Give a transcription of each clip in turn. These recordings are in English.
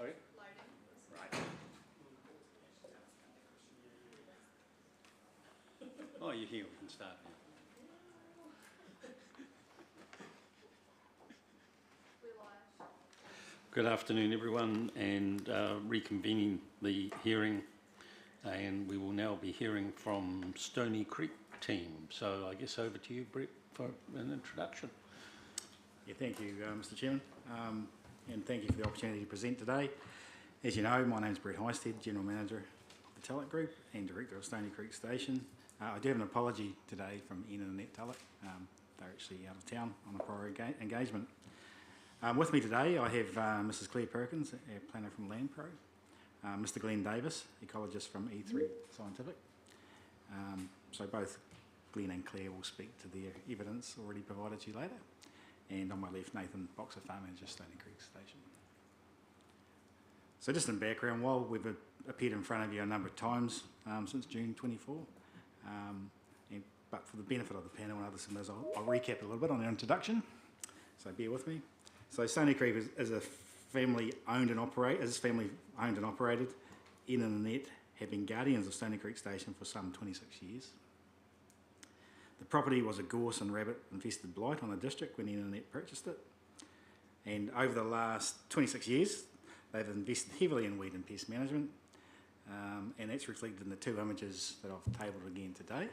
Sorry? Loading. Right. Oh, you're here, we can start now. We're live. Good afternoon, everyone, and reconvening the hearing. And we will now be hearing from Stony Creek team. So I guess over to you, Brett, for an introduction. Yeah, thank you, Mr. Chairman, and thank you for the opportunity to present today. As you know, my name is Brett Highstead, General Manager of the Tulloch Group and Director of Stony Creek Station. I do have an apology today from Ian and Annette Tulloch. They're actually out of town on a prior engagement. With me today, I have Mrs. Claire Perkins, a planner from LandPro, Mr. Glenn Davis, ecologist from E3 Scientific. So both Glenn and Claire will speak to their evidence already provided to you later. And on my left, Nathan Boxer, Farm Manager, Stony Creek Station. So just in background, while we've appeared in front of you a number of times since June 24, but for the benefit of the panel and other submitters, I'll recap a little bit on the introduction, so bear with me. So Stony Creek is a family-owned and operated. Ian and Annette have been guardians of Stony Creek Station for some 26 years. The property was a gorse and rabbit infested blight on the district when Ian and Annette purchased it. And over the last 26 years, they've invested heavily in weed and pest management. And that's reflected in the two images that I've tabled again today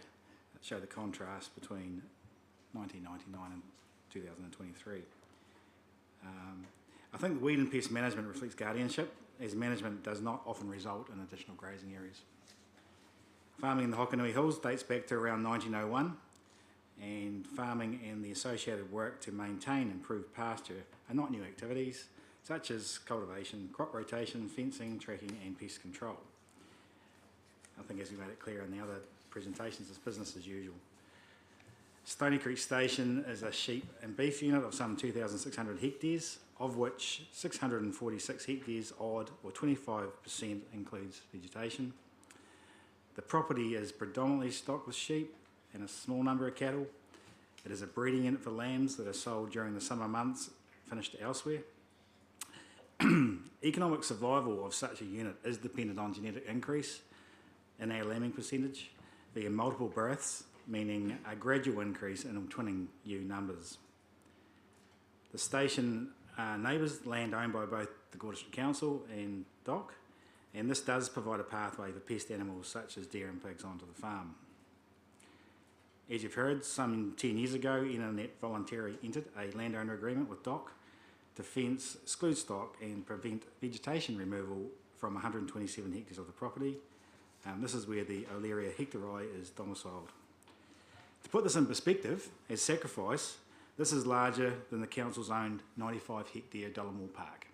that show the contrast between 1999 and 2023. I think weed and pest management reflects guardianship, as management does not often result in additional grazing areas. Farming in the Hokonui Hills dates back to around 1901, and farming and the associated work to maintain improved pasture are not new activities, such as cultivation, crop rotation, fencing, tracking and pest control. I think as we made it clear in the other presentations, it's business as usual. Stony Creek Station is a sheep and beef unit of some 2,600 hectares, of which 646 hectares odd, or 25%, includes vegetation. The property is predominantly stocked with sheep and a small number of cattle. It is a breeding unit for lambs that are sold during the summer months, finished elsewhere. Economic survival of such a unit is dependent on genetic increase in our lambing percentage via multiple births, meaning a gradual increase in twinning ewe numbers. The station neighbours land owned by both the Gore District Council and DOC, and this does provide a pathway for pest animals such as deer and pigs onto the farm. As you've heard, some 10 years ago, Ian and Annette voluntarily entered a landowner agreement with DOC to fence, exclude stock and prevent vegetation removal from 127 hectares of the property. This is where the Olearia hectori is domiciled. To put this in perspective, as sacrifice, this is larger than the council's owned 95 hectare Dollamore Park.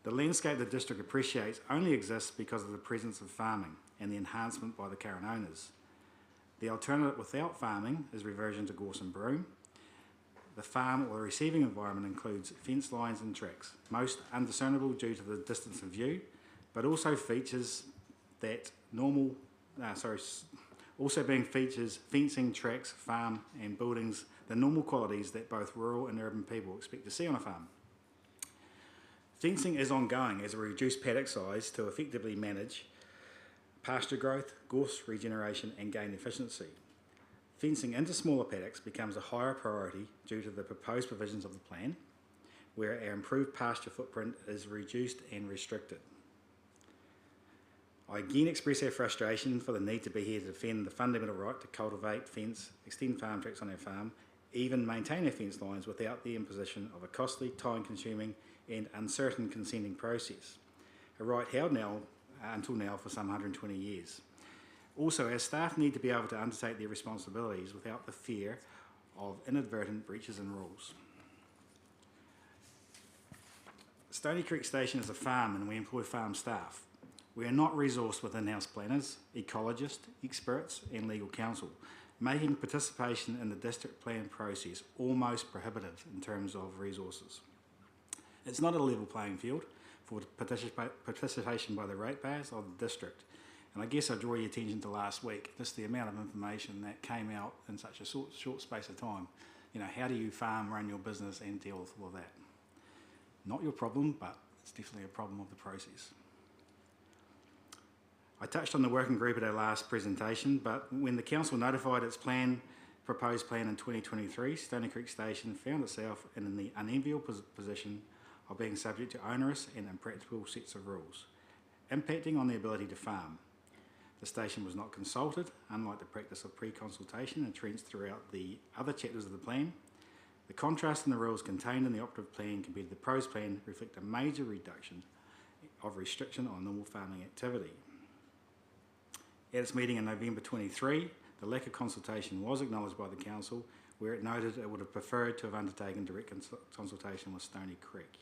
The landscape the district appreciates only exists because of the presence of farming and the enhancement by the current owners. The alternative without farming is reversion to gorse and broom. The farm or the receiving environment includes fence lines and tracks, most undiscernible due to the distance of view, but also features that also being features fencing, tracks, farm and buildings, the normal qualities that both rural and urban people expect to see on a farm. Fencing is ongoing as a reduced paddock size to effectively manage pasture growth, gorse regeneration and gain efficiency. Fencing into smaller paddocks becomes a higher priority due to the proposed provisions of the plan, where our improved pasture footprint is reduced and restricted. I again express our frustration for the need to be here to defend the fundamental right to cultivate, fence, extend farm tracks on our farm, even maintain our fence lines without the imposition of a costly, time-consuming and uncertain consenting process. A right held until now for some 120 years. Also, our staff need to be able to undertake their responsibilities without the fear of inadvertent breaches in rules. Stony Creek Station is a farm and we employ farm staff. We are not resourced with in-house planners, ecologists, experts and legal counsel, making participation in the district plan process almost prohibitive in terms of resources. It's not a level playing field for participation by the ratepayers of the district. And I guess I draw your attention to last week, just the amount of information that came out in such a short space of time. You know, how do you farm, run your business and deal with all of that? Not your problem, but it's definitely a problem of the process. I touched on the working group at our last presentation, but when the council notified its proposed plan in 2023, Stony Creek Station found itself in the unenviable position of being subject to onerous and impractical sets of rules, impacting on the ability to farm. The station was not consulted, unlike the practice of pre-consultation entrenched throughout the other chapters of the plan. The contrast in the rules contained in the operative plan compared to the proposed plan reflect a major reduction of restriction on normal farming activity. At its meeting in November 23, the lack of consultation was acknowledged by the council, where it noted it would have preferred to have undertaken direct consultation with Stony Creek.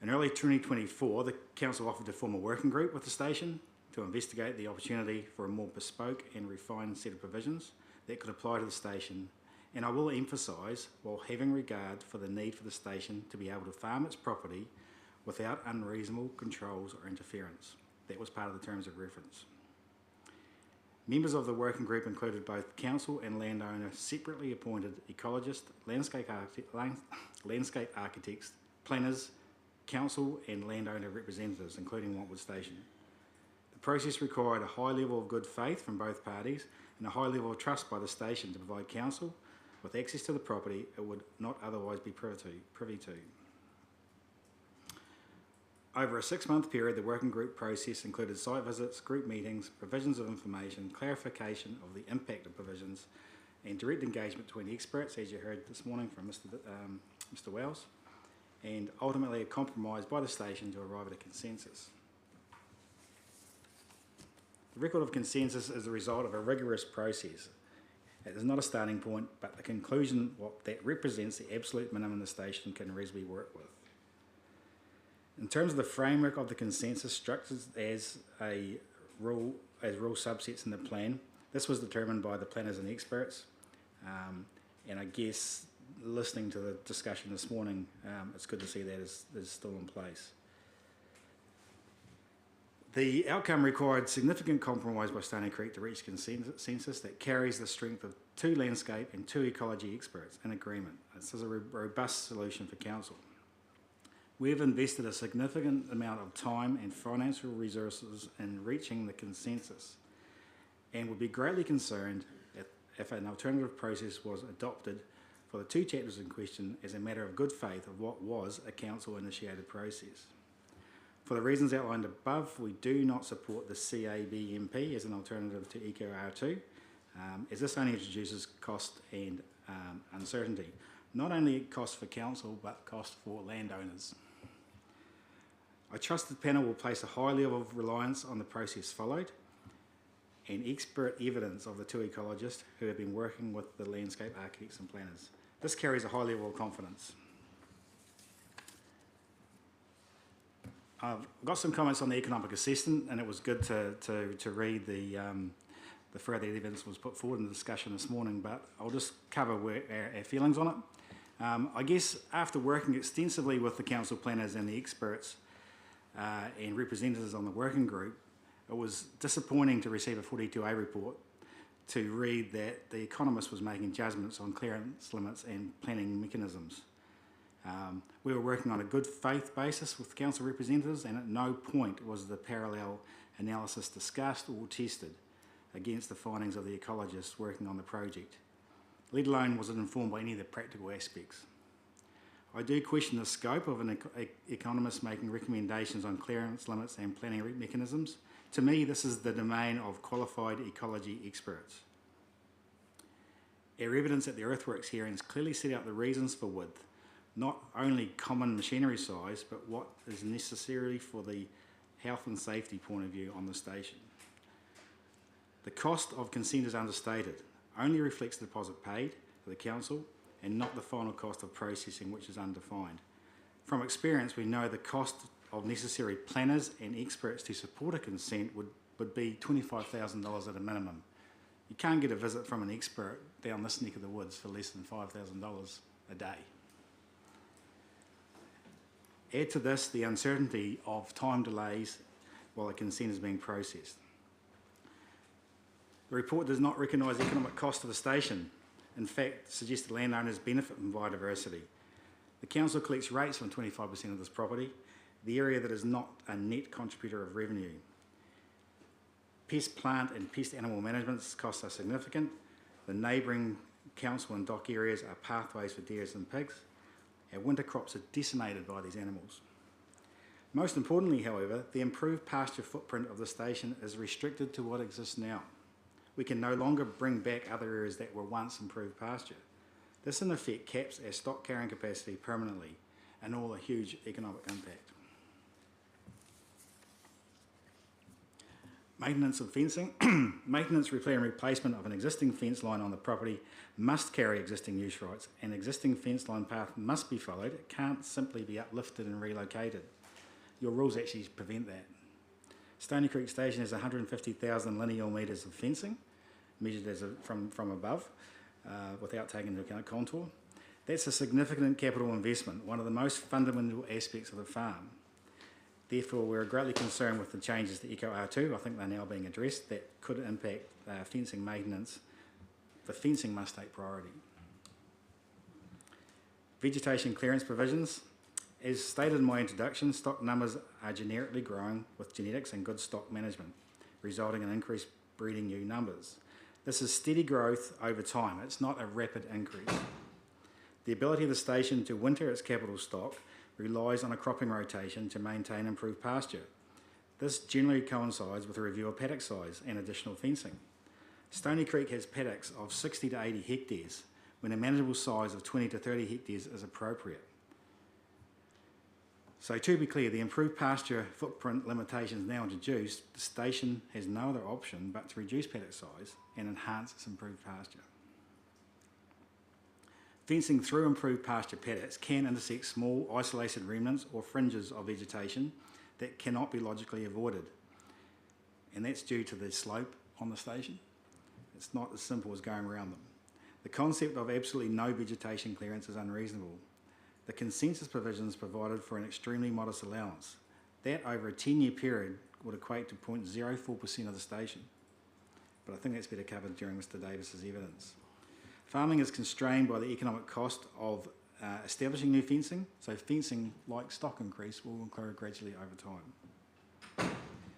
In early 2024, the council offered to form a working group with the station to investigate the opportunity for a more bespoke and refined set of provisions that could apply to the station. And I will emphasise, while having regard for the need for the station to be able to farm its property without unreasonable controls or interference. That was part of the terms of reference. Members of the working group included both council and landowner separately appointed ecologists, landscape architects, planners, council and landowner representatives, including Montwood Station. The process required a high level of good faith from both parties and a high level of trust by the station to provide council with access to the property it would not otherwise be privy to. Over a 6-month period, the working group process included site visits, group meetings, provisions of information, clarification of the impact of provisions, and direct engagement between experts, as you heard this morning from Mr. Wells, and ultimately a compromise by the station to arrive at a consensus. The record of consensus is the result of a rigorous process. It is not a starting point, but the conclusion that represents the absolute minimum the station can reasonably work with. In terms of the framework of the consensus structured as rule subsets in the plan, this was determined by the planners and experts, and I guess listening to the discussion this morning, it's good to see that is still in place. The outcome required significant compromise by Stony Creek to reach consensus that carries the strength of 2 landscape and 2 ecology experts in agreement. This is a robust solution for council. We have invested a significant amount of time and financial resources in reaching the consensus and would be greatly concerned if an alternative process was adopted for the 2 chapters in question as a matter of good faith of what was a council-initiated process. For the reasons outlined above, we do not support the CABMP as an alternative to Eco R2, as this only introduces cost and uncertainty. Not only cost for council, but cost for landowners. I trust the panel will place a high level of reliance on the process followed and expert evidence of the 2 ecologists who have been working with the landscape architects and planners. This carries a high level of confidence. I've got some comments on the economic assessment, and it was good to read the further evidence was put forward in the discussion this morning, but I'll just cover our feelings on it. I guess after working extensively with the council planners and the experts and representatives on the working group, it was disappointing to receive a 42A report to read that the economist was making judgments on clearance limits and planning mechanisms. We were working on a good faith basis with council representatives, and at no point was the parallel analysis discussed or tested against the findings of the ecologists working on the project, let alone was it informed by any of the practical aspects. I do question the scope of an economist making recommendations on clearance limits and planning mechanisms. To me, this is the domain of qualified ecology experts. Our evidence at the earthworks hearings clearly set out the reasons for width, not only common machinery size, but what is necessary for the health and safety point of view on the station. The cost of consent is understated, only reflects the deposit paid for the council and not the final cost of processing, which is undefined. From experience, we know the cost of necessary planners and experts to support a consent would be $25,000 at a minimum. You can't get a visit from an expert down this neck of the woods for less than $5,000 a day. Add to this the uncertainty of time delays while a consent is being processed. The report does not recognise the economic cost of the station. In fact, suggests the landowners benefit from biodiversity. The council collects rates on 25% of this property, the area that is not a net contributor of revenue. Pest plant and pest animal management costs are significant. The neighbouring council and dock areas are pathways for deers and pigs. Our winter crops are decimated by these animals. Most importantly, however, the improved pasture footprint of the station is restricted to what exists now. We can no longer bring back other areas that were once improved pasture. This in effect caps our stock carrying capacity permanently and all a huge economic impact. Maintenance of fencing. Maintenance, repair and replacement of an existing fence line on the property must carry existing use rights. An existing fence line path must be followed. It can't simply be uplifted and relocated. Your rules actually prevent that. Stony Creek Station has 150,000 linear metres of fencing, measured from above, without taking into account contour. That's a significant capital investment, one of the most fundamental aspects of the farm. Therefore, we're greatly concerned with the changes to Eco R2. I think they're now being addressed. That could impact fencing maintenance. The fencing must take priority. Vegetation clearance provisions. As stated in my introduction, stock numbers are generically growing with genetics and good stock management, resulting in increased breeding new numbers. This is steady growth over time. It's not a rapid increase. The ability of the station to winter its capital stock relies on a cropping rotation to maintain improved pasture. This generally coincides with a review of paddock size and additional fencing. Stony Creek has paddocks of 60 to 80 hectares, when a manageable size of 20 to 30 hectares is appropriate. So to be clear, the improved pasture footprint limitations now introduced, the station has no other option but to reduce paddock size and enhance its improved pasture. Fencing through improved pasture paddocks can intersect small isolated remnants or fringes of vegetation that cannot be logically avoided. And that's due to the slope on the station. It's not as simple as going around them. The concept of absolutely no vegetation clearance is unreasonable. The consensus provisions provided for an extremely modest allowance. That over a 10-year period would equate to 0.04% of the station. But I think that's better covered during Mr. Davis's evidence. Farming is constrained by the economic cost of establishing new fencing, so fencing, like stock increase, will occur gradually over time.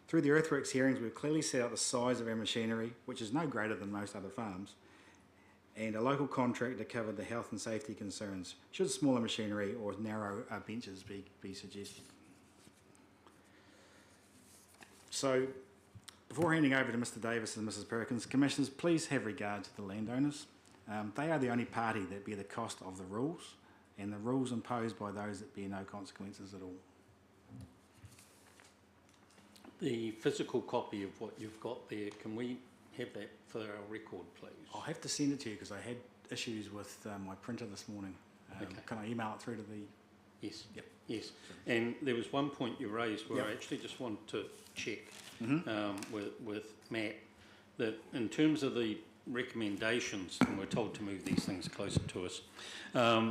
Through the earthworks hearings, we've clearly set out the size of our machinery, which is no greater than most other farms, and a local contractor covered the health and safety concerns, should smaller machinery or narrow benches be suggested. So, before handing over to Mr. Davis and Mrs. Perkins, Commissioners, please have regard to the landowners. They are the only party that bear the cost of the rules, and the rules imposed by those that bear no consequences at all. The physical copy of what you've got there, can we have that for our record, please? I'll have to send it to you because I had issues with my printer this morning. Okay. Can I email it through to the... Yes. Yep. Yes. And there was one point you raised where I actually just want to check with Matt that in terms of the recommendations, and we're told to move these things closer to us,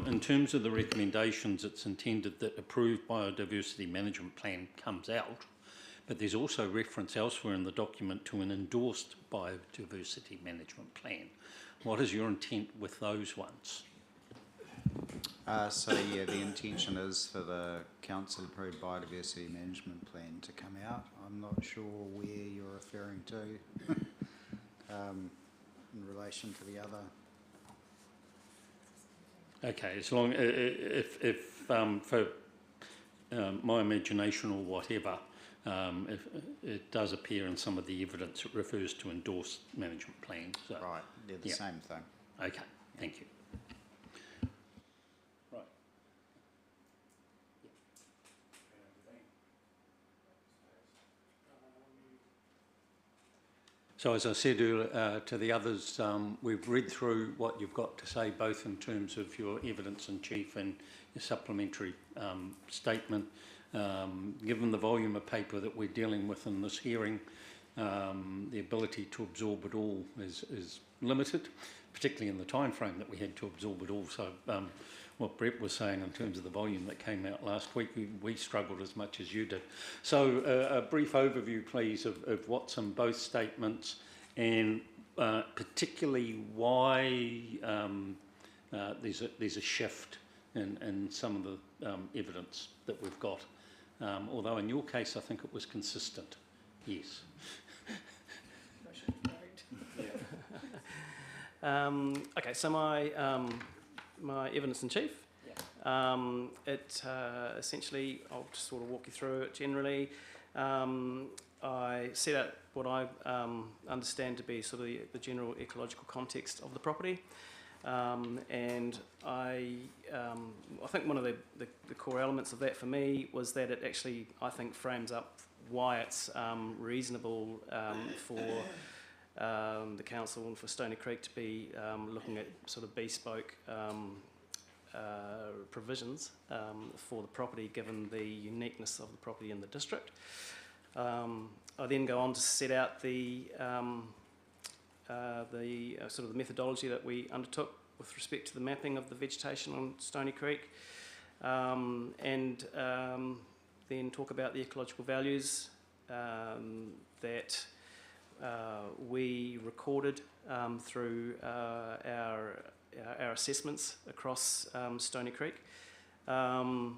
in terms of the recommendations, it's intended that approved biodiversity management plan comes out, but there's also reference elsewhere in the document to an endorsed biodiversity management plan. What is your intent with those ones? So yeah, the intention is for the council approved biodiversity management plan to come out. I'm not sure where you're referring to in relation to the other. Okay, as long if for my imagination or whatever, if it does appear in some of the evidence, it refers to endorsed management plans. So, Right, they're the same thing. okay, thank you. Right. So as I said earlier to the others, we've read through what you've got to say, both in terms of your evidence in chief and your supplementary statement. Given the volume of paper that we're dealing with in this hearing, the ability to absorb it all is limited, particularly in the time frame that we had to absorb it all. So what Brett was saying in terms of the volume that came out last week, we struggled as much as you did. So a brief overview, please, of what's in both statements and particularly why there's a shift in some of the evidence that we've got. Although in your case, I think it was consistent. Yes. Motion carried. Okay, so my evidence in chief. It essentially, I'll just sort of walk you through it generally. I set out what I understand to be sort of the general ecological context of the property, and I think one of the core elements of that for me was that it actually, I think, frames up why it's reasonable for the council and for Stony Creek to be looking at sort of bespoke provisions for the property, given the uniqueness of the property in the district. I then go on to set out the sort of the methodology that we undertook with respect to the mapping of the vegetation on Stony Creek, and then talk about the ecological values that we recorded through our assessments across Stony Creek. So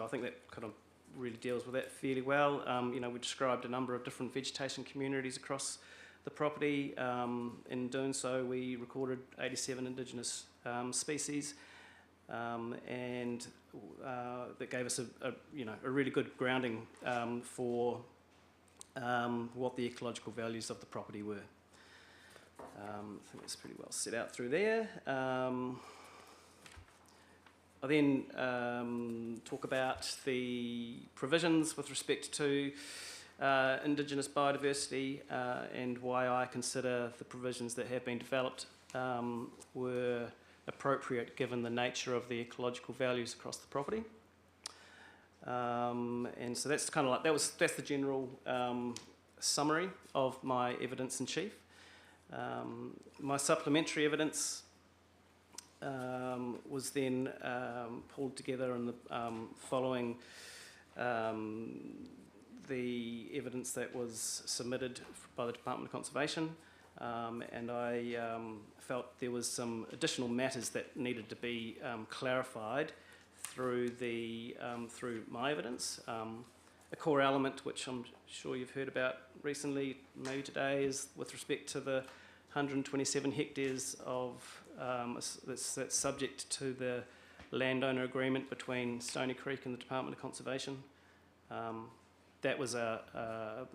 I think that kind of really deals with that fairly well. We described a number of different vegetation communities across the property. In doing so, we recorded 87 Indigenous species, and that gave us a really good grounding for what the ecological values of the property were. I think it's pretty well set out through there. I then talk about the provisions with respect to Indigenous biodiversity and why I consider the provisions that have been developed were appropriate given the nature of the ecological values across the property. And so that's kind of like, that's the general summary of my evidence in chief. My supplementary evidence was then pulled together in the following the evidence that was submitted by the Department of Conservation, and I felt there was some additional matters that needed to be clarified through through my evidence. A core element, which I'm sure you've heard about recently, maybe today, is with respect to the 127 hectares of that's subject to the landowner agreement between Stony Creek and the Department of Conservation. That was that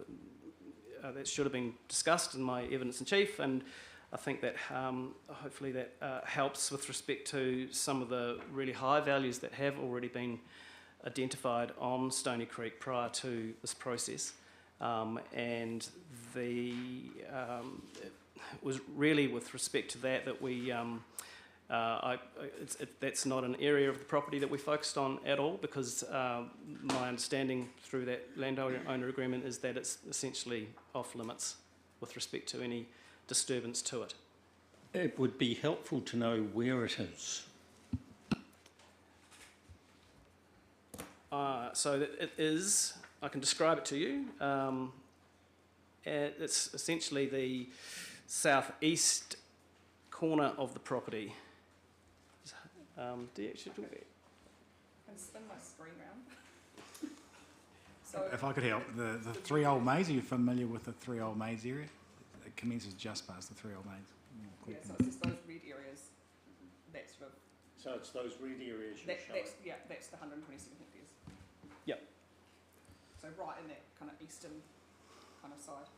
should have been discussed in my evidence in chief, and I think that hopefully that helps with respect to some of the really high values that have already been identified on Stony Creek prior to this process, and it was really with respect to that we that's not an area of the property that we focused on at all, because my understanding through that landowner agreement is that it's essentially off limits with respect to any disturbance to it. It would be helpful to know where it is. So that it is, I can describe it to you. It's essentially the southeast corner of the property. Do you actually do that? I can spin my screen round. So If I could help, the Three Old Maids, are you familiar with the Three Old Maids area? It commences just past the Three Old Maids. yeah, so it's just those red areas. That's sort of So it's those red areas you're showing. that's the 127 hectares. Yep. So right in that kind of eastern kind of side.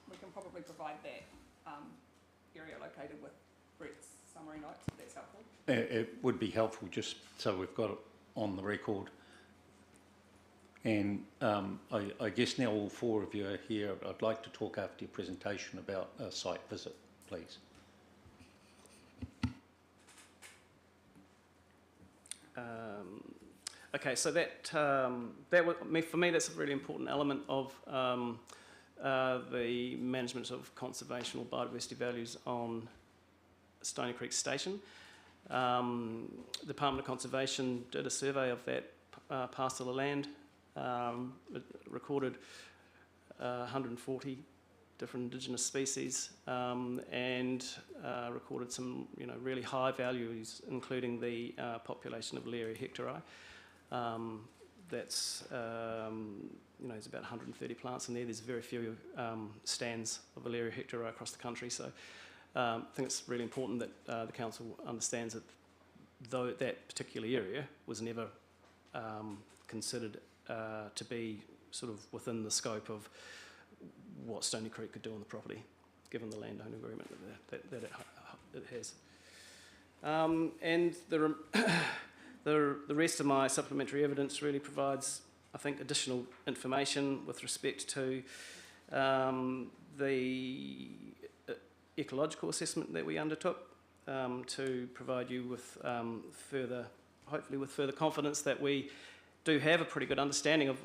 We can probably provide that area located with Brett's summary notes, if that's helpful. It would be helpful just so we've got it on the record. And I guess now all four of you are here. I'd like to talk after your presentation about a site visit, please. Okay, so that for me, that's a really important element of the management of conservational biodiversity values on Stony Creek Station. The Department of Conservation did a survey of that parcel of land. It recorded 140 different indigenous species, and recorded some really high values, including the population of Laeria hectori. That's there's about 130 plants in there. There's very few stands of Laeria hectori across the country, so I think it's really important that the council understands that though that particular area was never considered to be sort of within the scope of what Stony Creek could do on the property, given the landowner agreement that it has. And the rest of my supplementary evidence really provides, I think, additional information with respect to the ecological assessment that we undertook to provide you with hopefully with further confidence that we do have a pretty good understanding of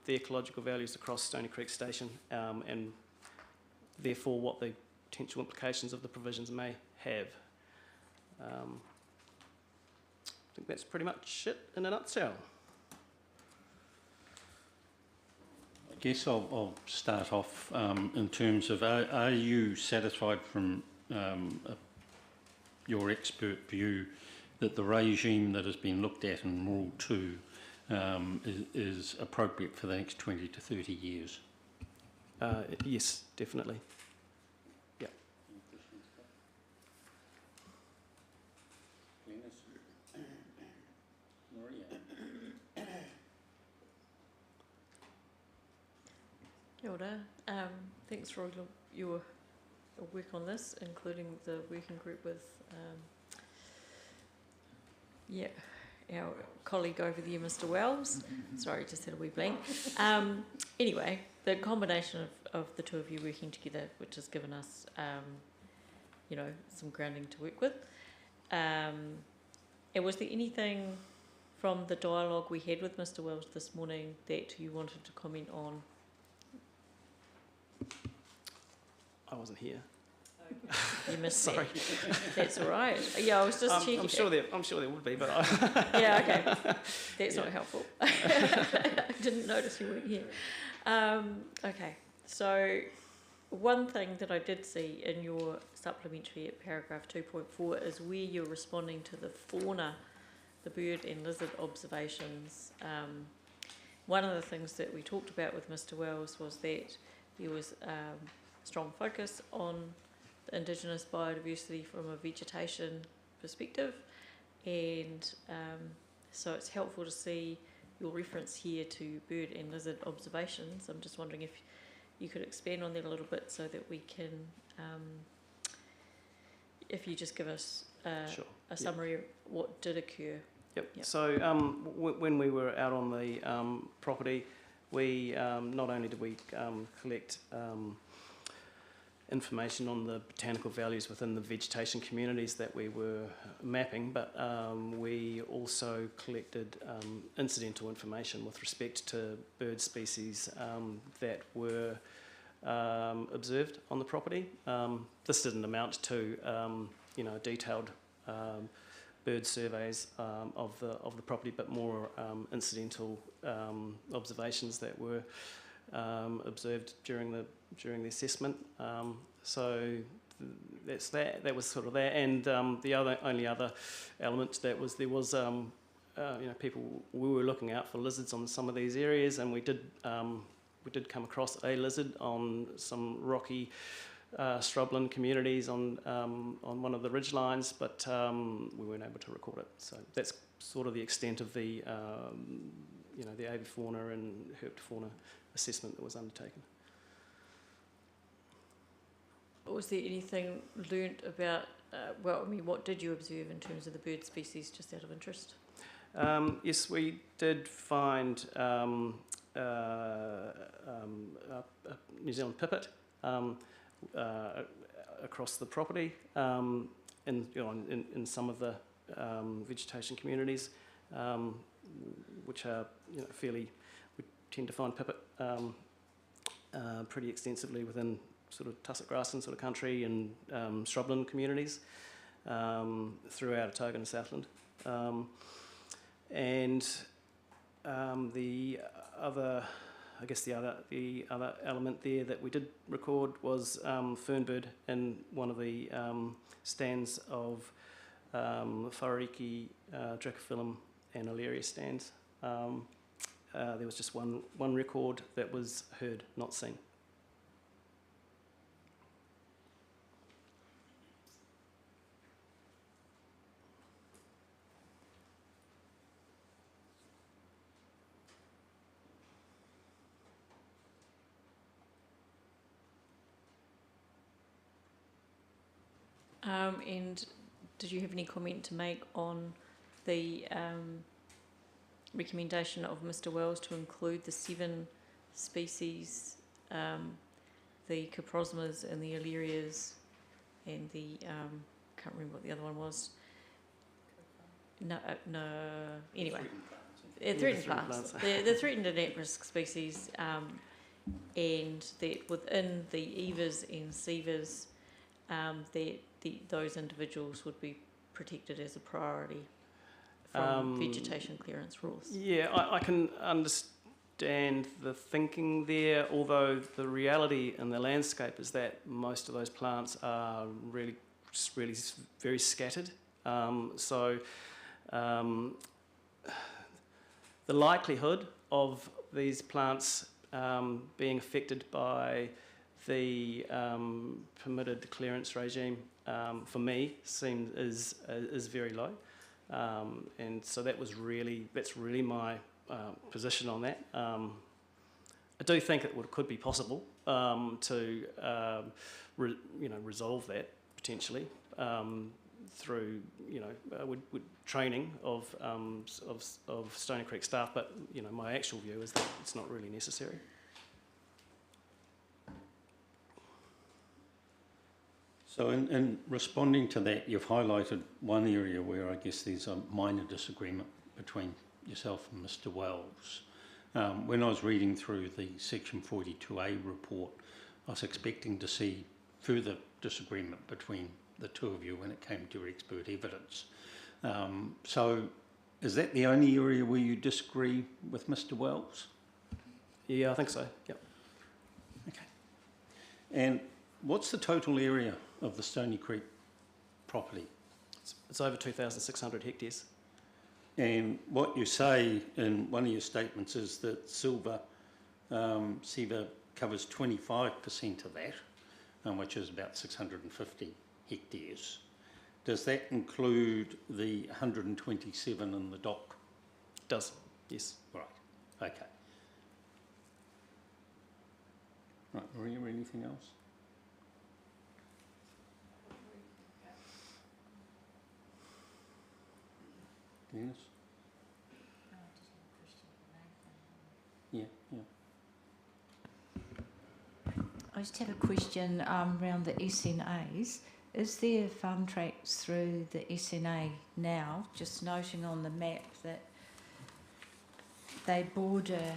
the ecological values across Stony Creek Station, and therefore what the potential implications of the provisions may have. I think that's pretty much it in a nutshell. I guess I'll start off in terms of, are you satisfied from your expert view that the regime that has been looked at in Rule 2 is appropriate for the next 20 to 30 years? Yes, definitely. Yeah. Kia ora. Thanks for all your work on this, including the working group with our colleague over there, Mr. Wells. Sorry, just had a wee blank. Anyway, the combination of the two of you working together, which has given us, some grounding to work with. And was there anything from the dialogue we had with Mr. Wells this morning that you wanted to comment on? I wasn't here. You missed Sorry. that. That's all right. Yeah, I was just checking. I'm sure there would be, but Yeah, okay. That's not helpful. I didn't notice you weren't here. Okay, so one thing that I did see in your supplementary at paragraph 2.4 is where you're responding to the fauna, the bird and lizard observations. One of the things that we talked about with Mr. Wells was that there was strong focus on the indigenous biodiversity from a vegetation perspective, and so it's helpful to see your reference here to bird and lizard observations. I'm just wondering if you could expand on that a little bit so that we can, if you just give us sure. a summary of what did occur. Yep. Yep. So when we were out on the property, we not only did we collect information on the botanical values within the vegetation communities that we were mapping, but we also collected incidental information with respect to bird species that were observed on the property. This didn't amount to detailed bird surveys of the property, but more incidental observations that were observed during the assessment. So that's that. That was sort of that. And the only other element that was there was people, we were looking out for lizards on some of these areas, and we did come across a lizard on some rocky shrubland communities on one of the ridge lines, but we weren't able to record it. So that's sort of the extent of the the avifauna and herpetofauna assessment that was undertaken. Was there anything learnt about, what did you observe in terms of the bird species, just out of interest? Yes, we did find a New Zealand pipit across the property in some of the vegetation communities, which are fairly. We tend to find pipit pretty extensively within sort of tussock grassland sort of country and shrubland communities throughout Otago and Southland. And the other I guess the other element there that we did record was fernbird in one of the stands of Whauriki, Dracophyllum and Alaria stands. There was just one record that was heard, not seen. And did you have any comment to make on the recommendation of Mr. Wells to include the 7 species, the Coprosmas and the Alerias and the, can't remember what the other one was. No, anyway. Threatened plants. The threatened and at-risk species, and that within the EVAs and SEVAs, those individuals would be protected as a priority from vegetation clearance rules. Yeah, I can understand the thinking there, although the reality in the landscape is that most of those plants are really very scattered. The likelihood of these plants being affected by the permitted clearance regime for me is very low, and so that's really my position on that. I do think it could be possible to resolve that potentially through with training of Stony Creek staff, but my actual view is that it's not really necessary. So in responding to that, you've highlighted one area where I guess there's a minor disagreement between yourself and Mr. Wells. When I was reading through the Section 42A report, I was expecting to see further disagreement between the two of you when it came to expert evidence. So is that the only area where you disagree with Mr. Wells? Yeah, I think so, yep. Okay. And what's the total area of the Stony Creek property? It's over 2,600 hectares. And what you say in one of your statements is that SEVA covers 25% of that, which is about 650 hectares. Does that include the 127 in the dock? It does, yes. Right, okay. Right, Maria, anything else? Dennis? Yeah. I just have a question around the SNAs. Is there farm tracks through the SNA now? Just noting on the map that they border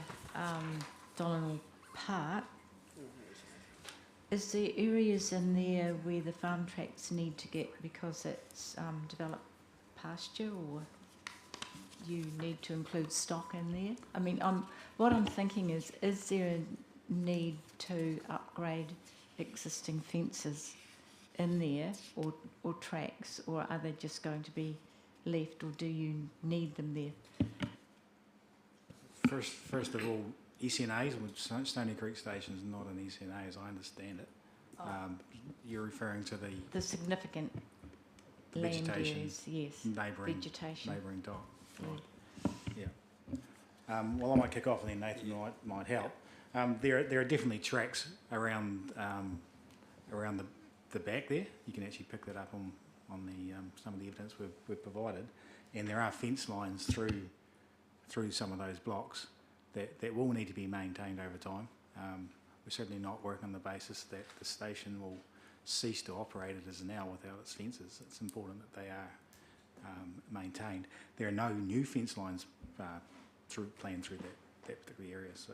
Donald Park. Is there areas in there where the farm tracks need to get because it's developed pasture, or you need to include stock in there? I mean, what I'm thinking is there a need to upgrade existing fences in there, or tracks, or are they just going to be left, or do you need them there? First of all, SNAs, Stony Creek Station is not an SNA as I understand it. Oh. You're referring to the significant vegetation, land areas, yes. Neighbouring dock. Right. Yeah. Well, I might kick off and then Nathan might help. There are definitely tracks around the back there. You can actually pick that up on the some of the evidence we've provided, and there are fence lines through some of those blocks that will need to be maintained over time. We're certainly not working on the basis that the station will cease to operate it as now without its fences. It's important that they are maintained. There are no new fence lines planned through that particular area. So,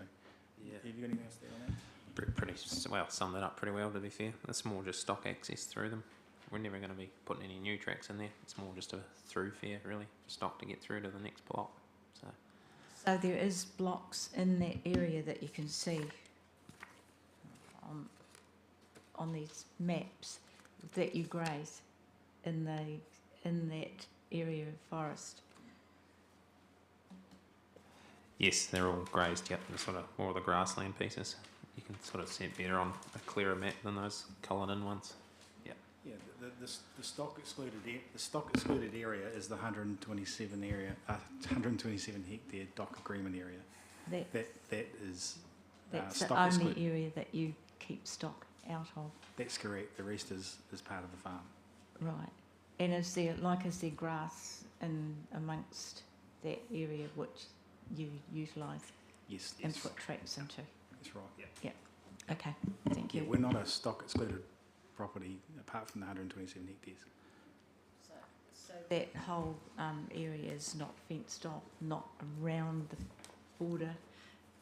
yeah. Have you got anything else there on that? Pretty well, summed it up pretty well, to be fair. It's more just stock access through them. We're never going to be putting any new tracks in there. It's more just a through fare, really, for stock to get through to the next block. So So there is blocks in that area that you can see on these maps that you graze in that area of forest. Yes, they're all grazed, yep, they're sort of more of the grassland pieces. You can sort of see it better on a clearer map than those coloured in ones. Yeah, the stock excluded area is the 127 area, 127 hectare dock agreement area. That is That's stock the only excluded. area that you keep stock out of. That's correct. The rest is part of the farm. Right. And is there grass in amongst that area which you utilise Yes, and yes, put tracks into? that's right. Okay, thank Yeah, you. we're not a stock excluded property apart from the 127 hectares. So that whole area is not fenced off, not around the border,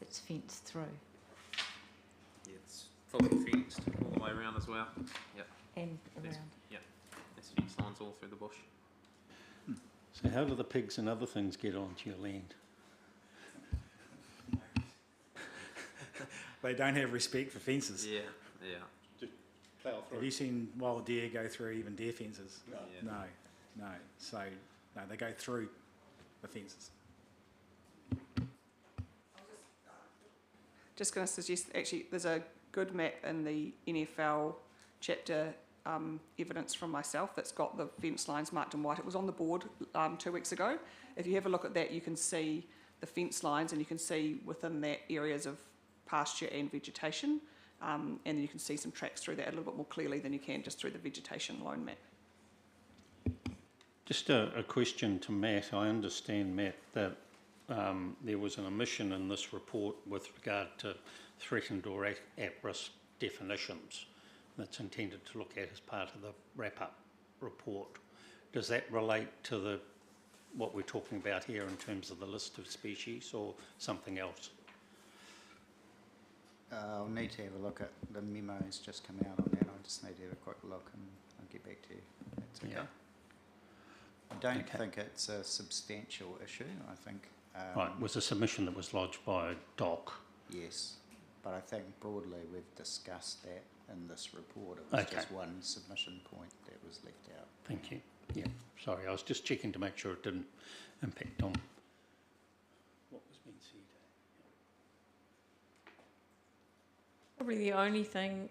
it's fenced through. Yeah, it's fully fenced all the way around as well. And Yes. around. There's fence lines all through the bush. So how do the pigs and other things get onto your land? They don't have respect for fences. Yeah. Have you seen wild deer go through even deer fences? No. No. So, no, they go through the fences. Just going to suggest, actually, there's a good map in the NFL chapter evidence from myself that's got the fence lines marked in white. It was on the board 2 weeks ago. If you have a look at that, you can see the fence lines, and you can see within that areas of pasture and vegetation, and then you can see some tracks through that a little bit more clearly than you can just through the vegetation alone map. Just a question to Matt. I understand, Matt, that there was an omission in this report with regard to threatened or at-risk definitions that's intended to look at as part of the wrap-up report. Does that relate to what we're talking about here in terms of the list of species, or something else? I'll need to have a look at the memos just come out on that. I just need to have a quick look and I'll get back to you. That's okay. Yeah. I don't Okay. think it's a substantial issue. I think. Right, was a submission that was lodged by DOC. Yes, but I think broadly we've discussed that in this report. It was Okay. just one submission point that was left out. Thank you. Yeah, sorry, I was just checking to make sure it didn't impact on what was being said. Probably the only thing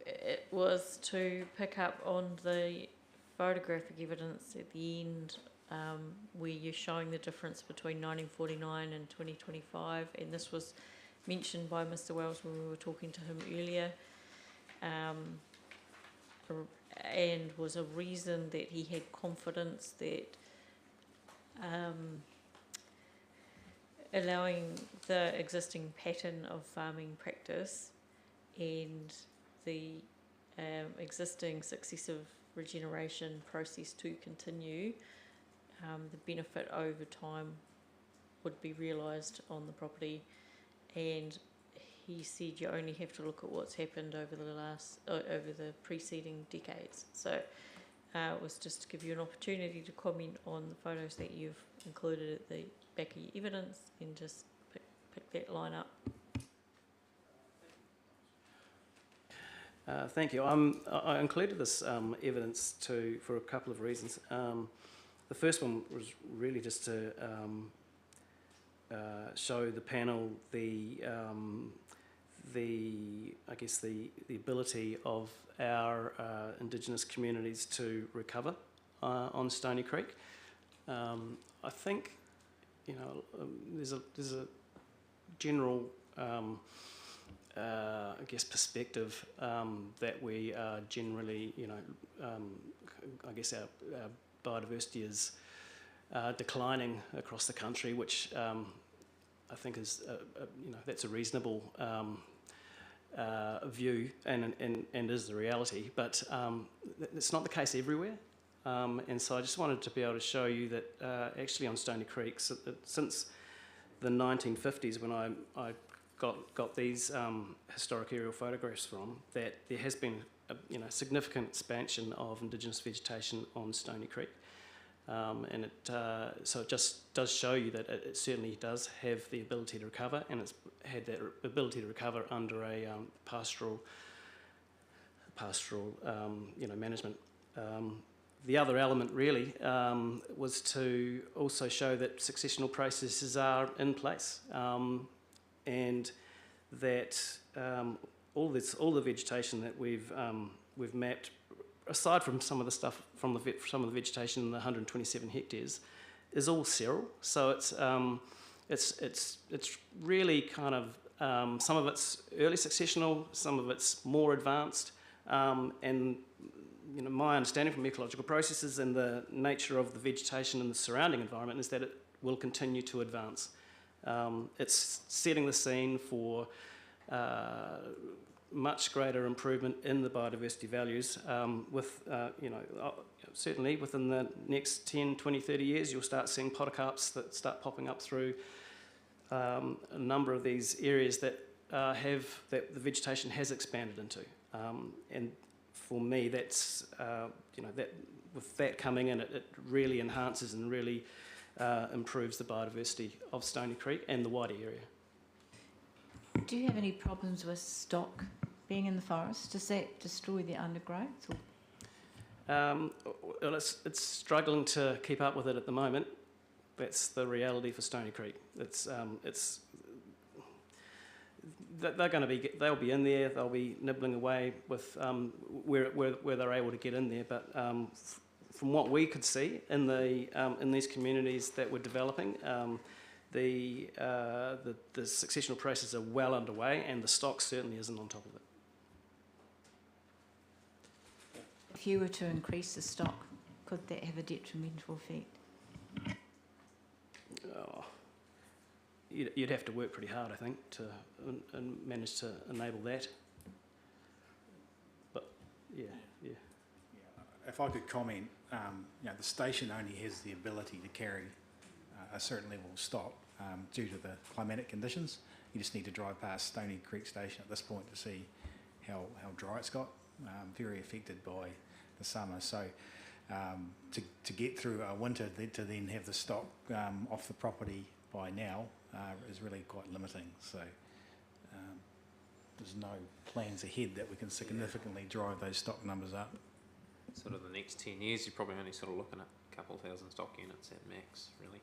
it was to pick up on the photographic evidence at the end, where you're showing the difference between 1949 and 2025, and this was mentioned by Mr. Wells when we were talking to him earlier, and was a reason that he had confidence that allowing the existing pattern of farming practice and the existing successive regeneration process to continue, the benefit over time would be realised on the property. And he said you only have to look at what's happened over the preceding decades. So it was just to give you an opportunity to comment on the photos that you've included at the back of your evidence, and just pick that line up. Thank you. I included this evidence for a couple of reasons. The first one was really just to show the panel the ability of our Indigenous communities to recover on Stony Creek. I think there's a general perspective that we are generally our biodiversity is declining across the country, which I think is that's a reasonable view and is the reality, but it's not the case everywhere. And so I just wanted to be able to show you that actually on Stony Creek, since the 1950s, when I got these historic aerial photographs from, that there has been a significant expansion of Indigenous vegetation on Stony Creek. And so it just does show you that it certainly does have the ability to recover, and it's had that ability to recover under a pastoral management. The other element really was to also show that successional processes are in place, and that all the vegetation that we've mapped, aside from some of the stuff from some of the vegetation in the 127 hectares, is all cereal. So it's really kind of some of it's early successional, some of it's more advanced, and my understanding from ecological processes and the nature of the vegetation in the surrounding environment is that it will continue to advance. It's setting the scene for much greater improvement in the biodiversity values with, certainly within the next 10, 20, 30 years, you'll start seeing podocarps that start popping up through a number of these areas that the vegetation has expanded into. And for me, that's, that with that coming in, it really enhances and really improves the biodiversity of Stony Creek and the wider area. Do you have any problems with stock being in the forest? Does that destroy the undergrowth? Or? Well, it's struggling to keep up with it at the moment. That's the reality for Stony Creek. They'll be in there. They'll be nibbling away with where they're able to get in there. But from what we could see in these communities that we're developing, the successional processes are well underway, and the stock certainly isn't on top of it. If you were to increase the stock, could that have a detrimental effect? Oh, you'd have to work pretty hard, I think, to manage to enable that. But yeah. If I could comment, the station only has the ability to carry a certain level of stock due to the climatic conditions. You just need to drive past Stony Creek Station at this point to see how dry it's got. Very affected by the summer. So to get through a winter to then have the stock off the property by now is really quite limiting. So there's no plans ahead that we can significantly drive those stock numbers up. Sort of the next 10 years, you're probably only sort of looking at a couple thousand stock units at max, really.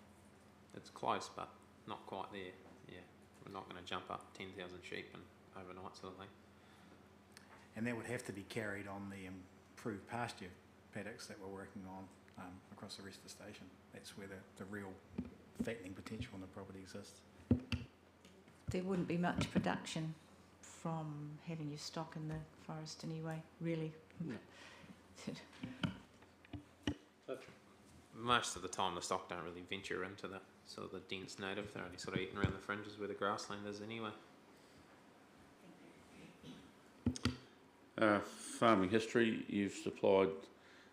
It's close, but not quite there. Yeah, we're not going to jump up 10,000 sheep and overnight sort of thing. And that would have to be carried on the improved pasture paddocks that we're working on across the rest of the station. That's where the real fattening potential on the property exists. There wouldn't be much production from having your stock in the forest anyway, really. No. Most of the time the stock don't really venture into the sort of the dense native. They're only sort of eating around the fringes where the grassland is anyway. Farming history, you've supplied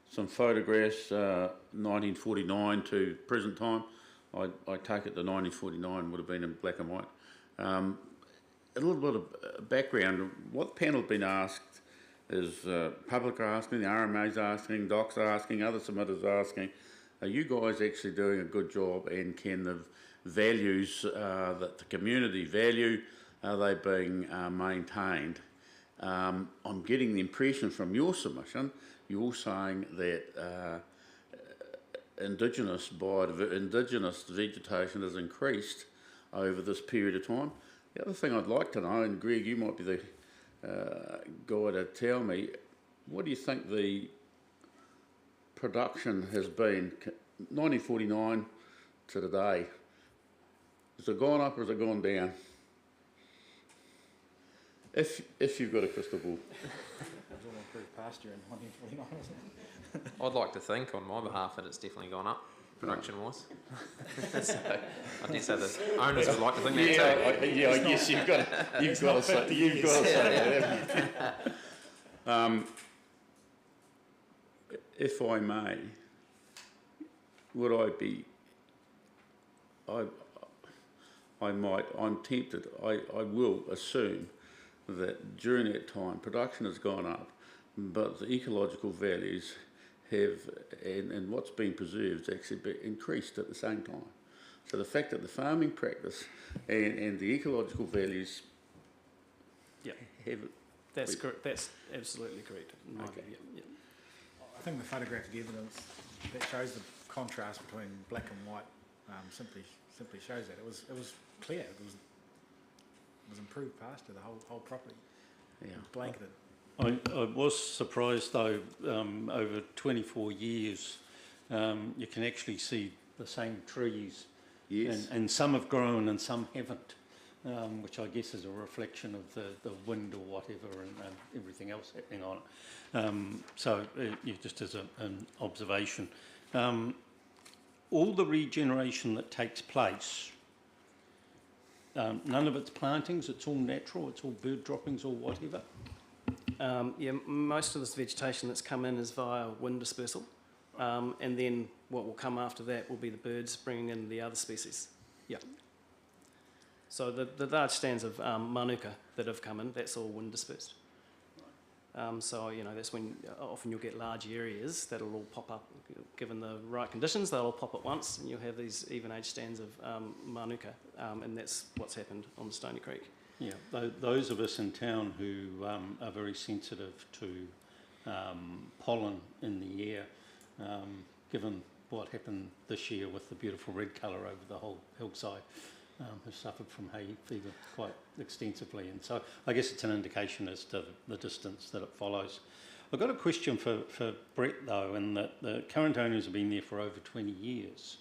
some photographs 1949 to present time. I take it the 1949 would have been in black and white. A little bit of background. What the panel have been asked is public are asking, the RMA's asking, docs are asking, other submitters are asking, are you guys actually doing a good job, and can the values that the community value, are they being maintained? I'm getting the impression from your submission, you're saying that indigenous vegetation has increased over this period of time. The other thing I'd like to know, and Greg, you might be the guy to tell me, what do you think the production has been 1949 to today? Has it gone up or has it gone down? If you've got a crystal ball. It was all improved pasture in 1949, wasn't it? I'd like to think on my behalf that it's definitely gone up production-wise. So I did say the owners would like to think that too. I guess you've got to say that. If I may, would I be? I'm tempted. I will assume that during that time production has gone up, but the ecological values have, and what's been preserved has actually been increased at the same time. So the fact that the farming practice and the ecological values Yep. have That's correct. That's absolutely correct. in my Okay. view, yep. I think the photographic evidence that shows the contrast between black and white simply shows that it was clear. It was improved pasture, the whole property, yeah. blanketed. I was surprised though, over 24 years, you can actually see the same trees. Yes. And some have grown and some haven't, which I guess is a reflection of the wind or whatever and everything else happening on it. Just as an observation. All the regeneration that takes place, none of it's plantings, it's all natural, it's all bird droppings or whatever. Most of this vegetation that's come in is via wind dispersal, and then what will come after that will be the birds bringing in the other species. Yeah. So the large stands of manuka that have come in, that's all wind dispersed. That's when often you'll get large areas that'll all pop up, given the right conditions, they'll all pop at once, and you'll have these even-age stands of manuka, and that's what's happened on Stony Creek. Yeah, those of us in town who are very sensitive to pollen in the air, given what happened this year with the beautiful red colour over the whole hillside, have suffered from hay fever quite extensively. And so I guess it's an indication as to the distance that it follows. I've got a question for Brett though, in that the current owners have been there for over 20 years.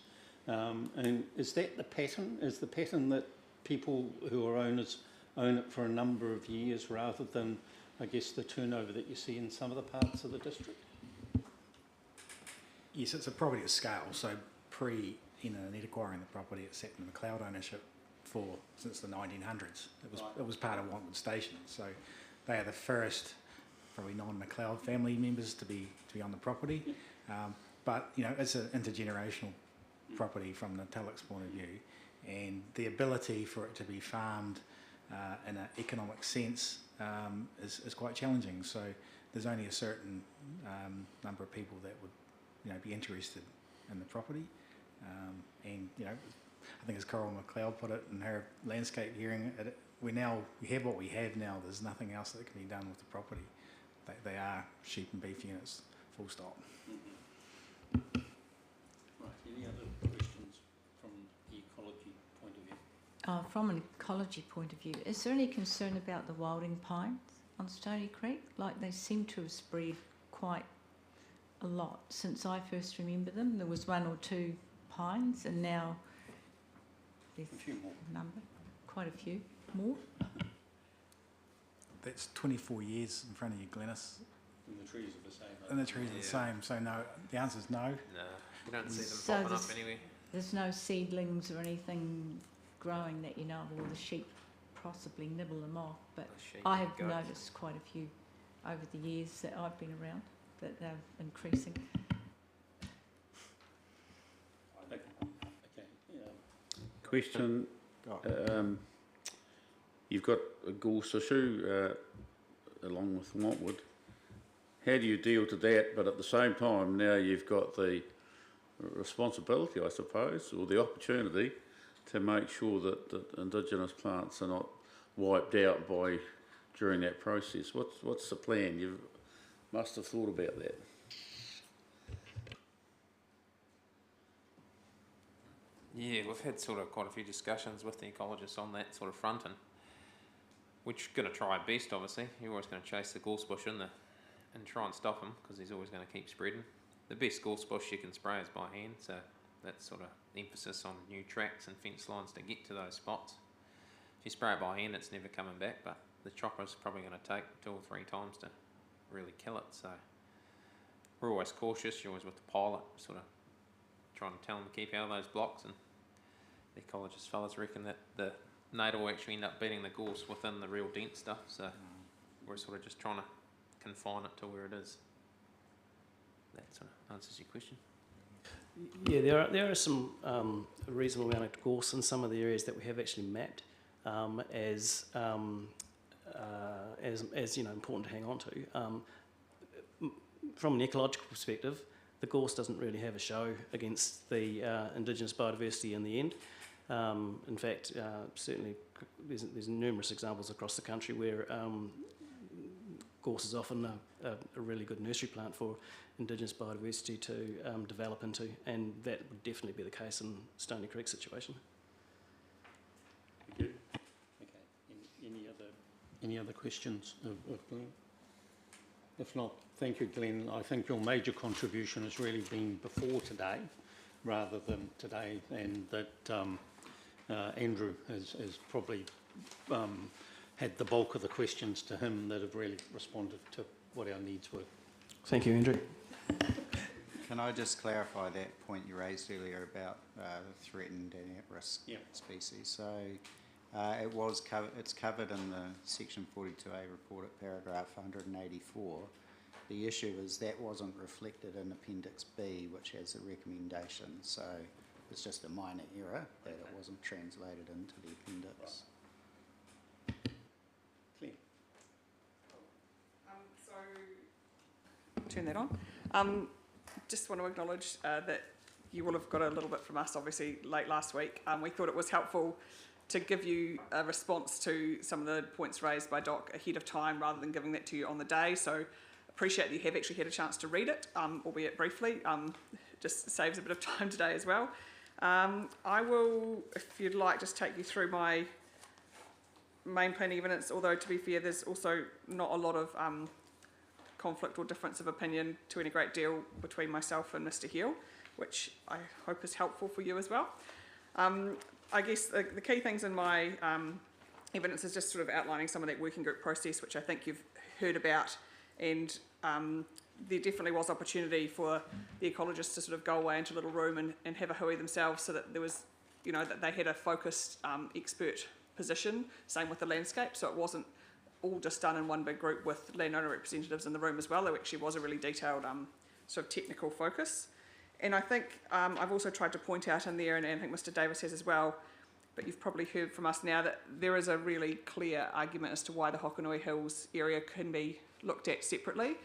And is that the pattern? Is the pattern that people who are owners own it for a number of years rather than, I guess, the turnover that you see in some of the parts of the district? Yes, it's a property at scale. So net acquiring the property, it sat in McLeod ownership since the 1900s. It was part of Wantwood Station. So they are the first probably non-McLeod family members to be on the property. But it's an intergenerational property from the Tulloch's point of view, and the ability for it to be farmed in an economic sense is quite challenging. So there's only a certain number of people that would be interested in the property. I think as Coral McLeod put it in her landscape hearing, we have what we have now. There's nothing else that can be done with the property. They are sheep and beef units, full stop. Right, any other questions from the ecology point of view? From an ecology point of view, is there any concern about the wilding pines on Stony Creek? Like, they seem to have spread quite a lot since I first remember them. There was one or two pines, and now there's A few more. quite a few more. That's 24 years in front of you, Glenys. And the trees are the same. And the trees are the same, so no. The answer is no. No, you don't see them So popping up there's- anywhere. There's no seedlings or anything growing that you know of, or the sheep possibly nibble them off, but The sheep I and have goats. noticed quite a few over the years that I've been around that they're increasing. Okay, yeah. Question, you've got a gorse issue along with Wantwood. How do you deal to that, but at the same time now you've got the responsibility, I suppose, or the opportunity to make sure that Indigenous plants are not wiped out during that process? What's the plan? You must have thought about that. Yeah, we've had sort of quite a few discussions with the ecologists on that sort of front, and we're going to try our best, obviously. You're always going to chase the gorse bush and try and stop him, because he's always going to keep spreading. The best gorse bush you can spray is by hand, so that's sort of the emphasis on new tracks and fence lines to get to those spots. If you spray it by hand, it's never coming back, but the chopper's probably going to take 2 or 3 times to really kill it, so we're always cautious. You're always with the pilot, sort of trying to tell them to keep out of those blocks, and the ecologist fellas reckon that the nadir will actually end up beating the gorse within the real dense stuff, so we're sort of just trying to confine it to where it is. That sort of answers your question. Yeah, there are some reasonable amount of gorse in some of the areas that we have actually mapped as important to hang on to. From an ecological perspective, the gorse doesn't really have a show against the Indigenous biodiversity in the end. In fact, certainly there's numerous examples across the country where gorse is often a really good nursery plant for Indigenous biodiversity to develop into, and that would definitely be the case in Stony Creek situation. Thank you. Okay. Any other questions of Glenn? If not, thank you, Glenn. I think your major contribution has really been before today, rather than today, and that Andrew has probably had the bulk of the questions to him that have really responded to what our needs were. Thank you, Andrew. Can I just clarify that point you raised earlier about threatened and at-risk species? So it's covered in the Section 42A report at paragraph 184. The issue is that wasn't reflected in Appendix B, which has a recommendation. So it's just a minor error that it wasn't translated into the appendix. Clear. Turn that on. Just want to acknowledge that you will have got a little bit from us, obviously, late last week. We thought it was helpful to give you a response to some of the points raised by Doc ahead of time rather than giving that to you on the day. So appreciate that you have actually had a chance to read it, albeit briefly. Just saves a bit of time today as well. I will, if you'd like, just take you through my main planning evidence, although to be fair, there's also not a lot of conflict or difference of opinion to any great deal between myself and Mr. Hill, which I hope is helpful for you as well. I guess the key things in my evidence is just sort of outlining some of that working group process, which I think you've heard about, and there definitely was opportunity for the ecologists to sort of go away into a little room and have a hui themselves, so that there was, you know, that they had a focused expert position. Same with the landscape, so it wasn't all just done in one big group with landowner representatives in the room as well. There actually was a really detailed sort of technical focus. And I think I've also tried to point out in there, and I think Mr. Davis has as well, but you've probably heard from us now, that there is a really clear argument as to why the Hokonui Hills area can be looked at separately.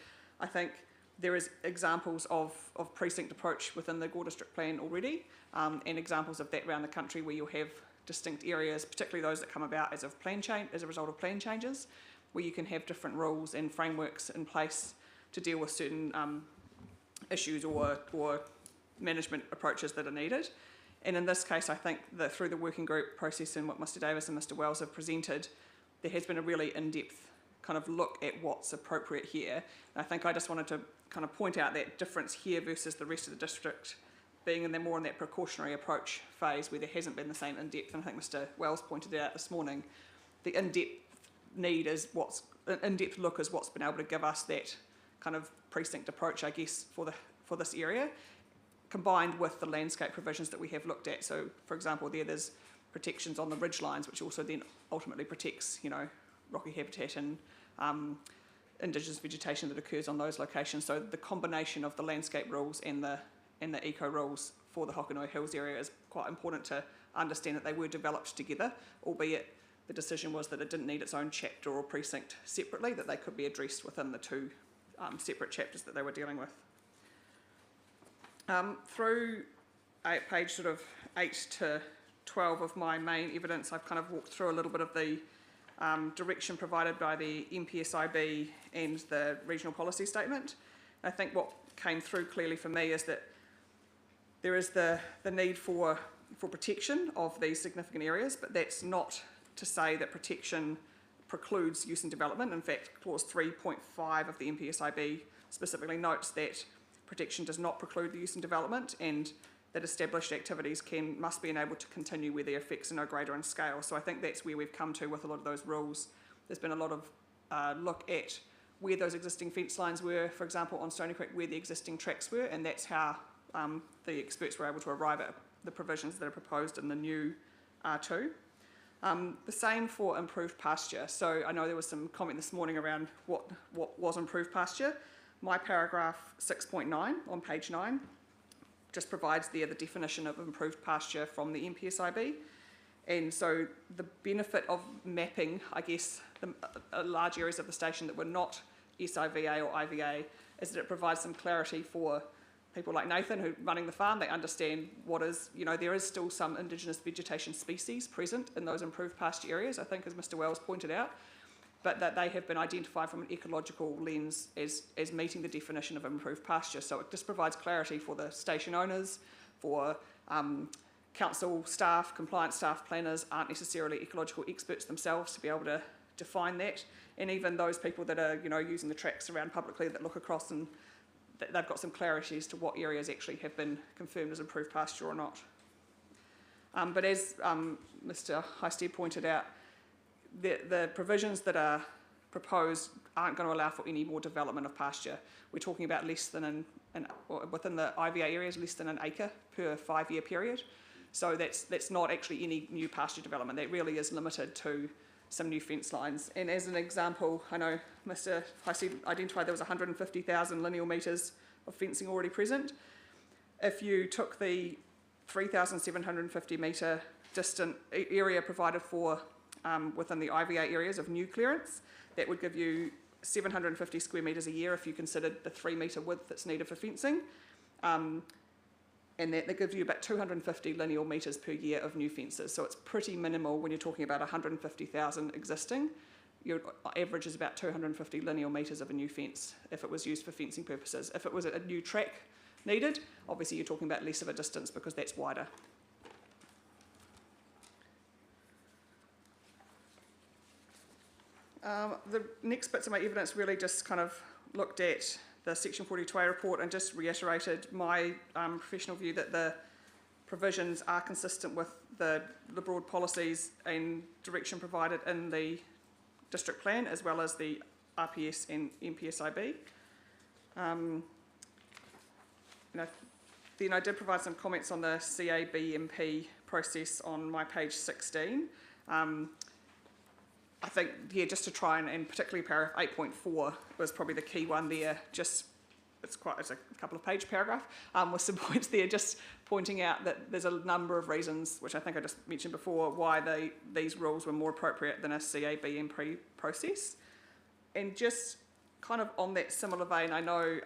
I think there is examples of precinct approach within the Gore District Plan already, and examples of that around the country where you'll have distinct areas, particularly those that come about as a result of plan changes, where you can have different rules and frameworks in place to deal with certain issues or management approaches that are needed. And in this case, I think that through the working group process and what Mr. Davis and Mr. Wells have presented, there has been a really in-depth kind of look at what's appropriate here. And I think I just wanted to kind of point out that difference here versus the rest of the district being in more in that precautionary approach phase where there hasn't been the same in-depth. And I think Mr. Wells pointed out this morning, the in-depth need is in-depth look is what's been able to give us that kind of precinct approach, I guess, for this area, combined with the landscape provisions that we have looked at. So, for example, there's protections on the ridge lines, which also then ultimately protects, you know, rocky habitat and indigenous vegetation that occurs on those locations. So the combination of the landscape rules and the eco rules for the Hokonui Hills area is quite important to understand that they were developed together, albeit the decision was that it didn't need its own chapter or precinct separately, that they could be addressed within the two separate chapters that they were dealing with. Through page sort of 8 to 12 of my main evidence, I've kind of walked through a little bit of the direction provided by the MPSIB and the regional policy statement. I think what came through clearly for me is that there is the need for protection of these significant areas, but that's not to say that protection precludes use and development. In fact, clause 3.5 of the MPSIB specifically notes that protection does not preclude the use and development, and that established activities must be enabled to continue where their effects are no greater in scale. So I think that's where we've come to with a lot of those rules. There's been a lot of look at where those existing fence lines were, for example, on Stony Creek, where the existing tracks were, and that's how the experts were able to arrive at the provisions that are proposed in the new R2. The same for improved pasture. So I know there was some comment this morning around what was improved pasture. My paragraph 6.9 on page 9 just provides there the definition of improved pasture from the MPSIB. And so the benefit of mapping, I guess, the large areas of the station that were not SIVA or IVA is that it provides some clarity for people like Nathan who running the farm, they understand what is, there is still some indigenous vegetation species present in those improved pasture areas, I think, as Mr. Wells pointed out, but that they have been identified from an ecological lens as meeting the definition of improved pasture. So it just provides clarity for the station owners, for council staff, compliance staff, planners aren't necessarily ecological experts themselves to be able to define that, and even those people that are, using the tracks around publicly that look across and they've got some clarity as to what areas actually have been confirmed as improved pasture or not. But as Mr. Highstead pointed out, the provisions that are proposed aren't going to allow for any more development of pasture. We're talking about less than within the IVA areas, less than an acre per 5-year period. So that's not actually any new pasture development. That really is limited to some new fence lines. And as an example, I know Mr. Highstead identified there was 150,000 lineal metres of fencing already present. If you took the 3,750 metre distant area provided for within the IVA areas of new clearance, that would give you 750 square metres a year if you considered the 3 metre width that's needed for fencing. And that gives you about 250 lineal metres per year of new fences. So it's pretty minimal when you're talking about 150,000 existing. Your average is about 250 lineal metres of a new fence if it was used for fencing purposes. If it was a new track needed, obviously you're talking about less of a distance because that's wider. The next bits of my evidence really just kind of looked at the Section 42A report and just reiterated my professional view that the provisions are consistent with the broad policies and direction provided in the district plan as well as the RPS and MPSIB. Then I did provide some comments on the CABMP process on my page 16. I think, just to try and particularly paragraph 8.4 was probably the key one there. It's a couple of page paragraph with some points there, just pointing out that there's a number of reasons, which I think I just mentioned before, why these rules were more appropriate than a CABMP process. And just kind of on that similar vein, I know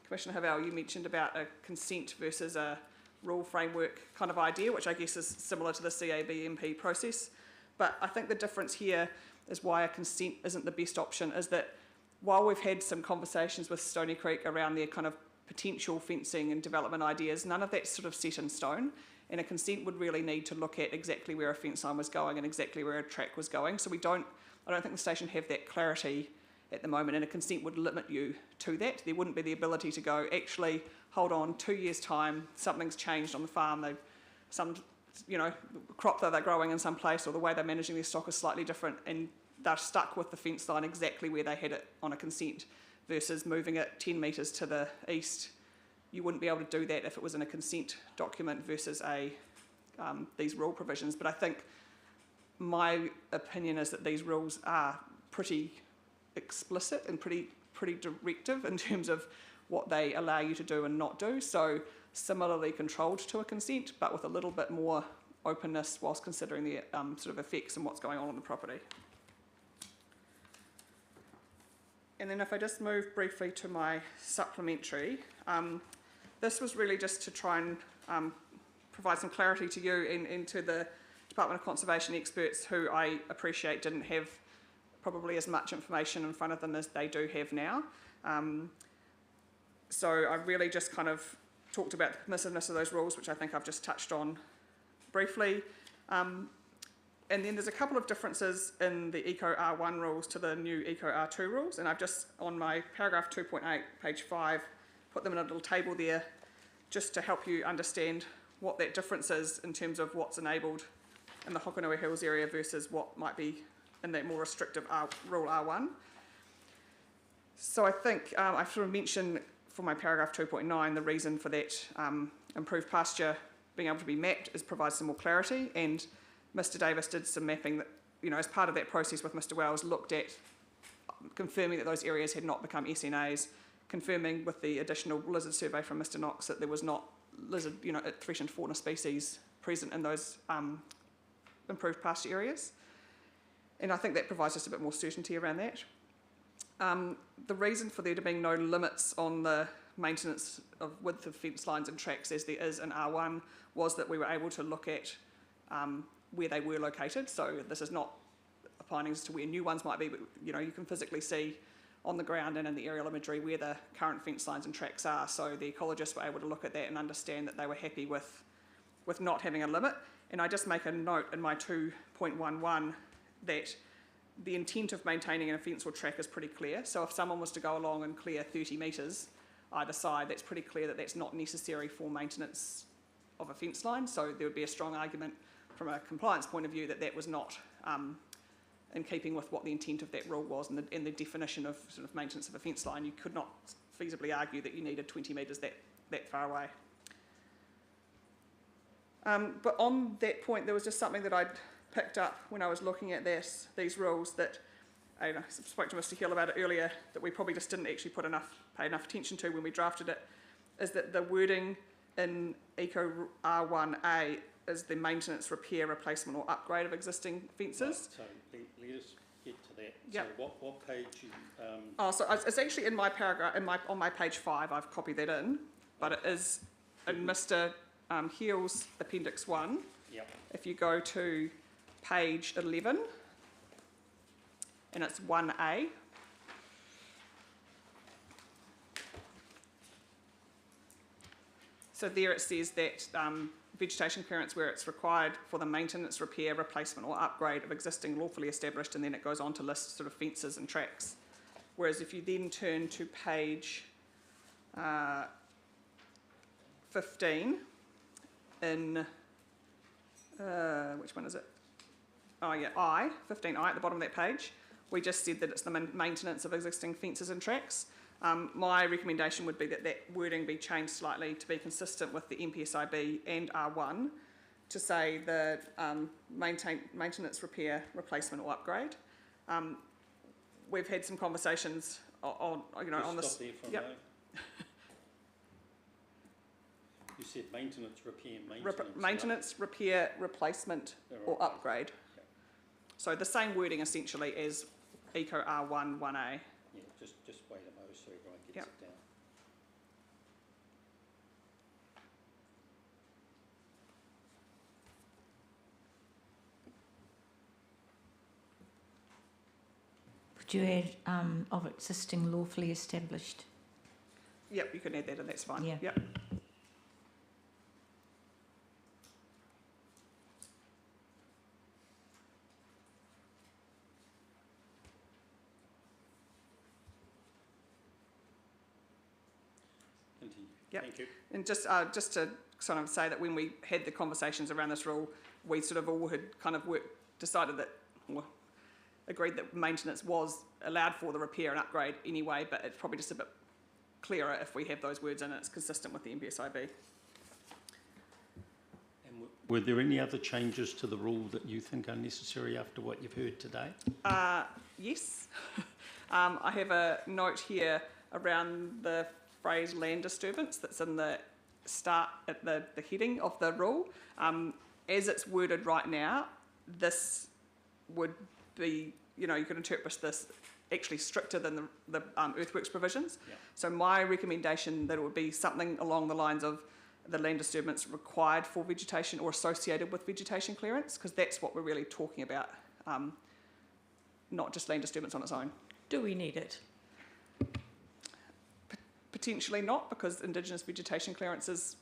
Commissioner Havell, you mentioned about a consent versus a rule framework kind of idea, which I guess is similar to the CABMP process. But I think the difference here is why a consent isn't the best option is that while we've had some conversations with Stony Creek around their kind of potential fencing and development ideas, none of that's sort of set in stone. And a consent would really need to look at exactly where a fence line was going and exactly where a track was going. So I don't think the station have that clarity at the moment, and a consent would limit you to that. There wouldn't be the ability to go, actually, hold on, 2 years' time, something's changed on the farm. Crop that they're growing in some place or the way they're managing their stock is slightly different and they're stuck with the fence line exactly where they had it on a consent versus moving it 10 metres to the east. You wouldn't be able to do that if it was in a consent document versus these rule provisions. But I think my opinion is that these rules are pretty explicit and pretty directive in terms of what they allow you to do and not do. So similarly controlled to a consent, but with a little bit more openness whilst considering the sort of effects and what's going on the property. And then if I just move briefly to my supplementary, this was really just to try and provide some clarity to you and to the Department of Conservation experts who I appreciate didn't have probably as much information in front of them as they do have now. So I really just kind of talked about the permissiveness of those rules, which I think I've just touched on briefly. And then there's a couple of differences in the Eco R1 rules to the new Eco R2 rules, and I've just, on my paragraph 2.8, page 5, put them in a little table there just to help you understand what that difference is in terms of what's enabled in the Hokonui Hills area versus what might be in that more restrictive rule R1. So I think I've sort of mentioned for my paragraph 2.9 the reason for that improved pasture being able to be mapped is provide some more clarity, and Mr. Davis did some mapping that, as part of that process with Mr. Wells, looked at confirming that those areas had not become SNAs, confirming with the additional lizard survey from Mr. Knox that there was not lizard, threatened fauna species present in those improved pasture areas. And I think that provides just a bit more certainty around that. The reason for there to being no limits on the maintenance of width of fence lines and tracks as there is in R1 was that we were able to look at where they were located. So this is not opining as to where new ones might be, but you know, you can physically see on the ground and in the aerial imagery where the current fence lines and tracks are. So the ecologists were able to look at that and understand that they were happy with not having a limit. And I just make a note in my 2.11 that the intent of maintaining a fence or track is pretty clear. So if someone was to go along and clear 30 metres either side, that's pretty clear that that's not necessary for maintenance of a fence line. So there would be a strong argument from a compliance point of view that that was not in keeping with what the intent of that rule was and the definition of sort of maintenance of a fence line. You could not feasibly argue that you needed 20 metres that far away. But on that point, there was just something that I'd picked up when I was looking at these rules that I spoke to Mr. Hill about it earlier, that we probably just didn't actually pay enough attention to when we drafted it, is that the wording in Eco R1A is the maintenance, repair, replacement or upgrade of existing fences. Right, so let us get to that. Yep. So what page you... So it's actually in my paragraph, on my page 5, I've copied that in, but it is in Mr. Hill's Appendix 1. Yep. If you go to page 11, and it's 1A. So there it says that vegetation clearance where it's required for the maintenance, repair, replacement or upgrade of existing lawfully established, and then it goes on to list sort of fences and tracks. Whereas if you then turn to page 15 in, which one is it? Oh yeah, 15I at the bottom of that page, we just said that it's the maintenance of existing fences and tracks. My recommendation would be that that wording be changed slightly to be consistent with the MPSIB and R1 to say the maintenance, repair, replacement or upgrade. We've had some conversations on this. Stop there for a yep. moment. You said maintenance, repair, Maintenance, repair, replacement or upgrade. Okay. So the same wording essentially as Eco R1 1A. Yeah, just wait a moment so everyone gets Yep. it down. Would you add of existing lawfully established? Yep, you can add that and that's fine. Yeah. Yep. Continue. Yep. Thank you. And just to sort of say that when we had the conversations around this rule, we sort of all had kind of decided that, well, agreed that maintenance was allowed for the repair and upgrade anyway, but it's probably just a bit clearer if we have those words in and it's consistent with the MPSIB. And were there any other changes to the rule that you think are necessary after what you've heard today? Yes. I have a note here around the phrase land disturbance that's in the start at the heading of the rule. As it's worded right now, this would be, you could interpret this actually stricter than the earthworks provisions. Yep. So my recommendation that it would be something along the lines of the land disturbance required for vegetation or associated with vegetation clearance, because that's what we're really talking about, not just land disturbance on its own. Do we need it? Potentially not, because Indigenous vegetation clearance is,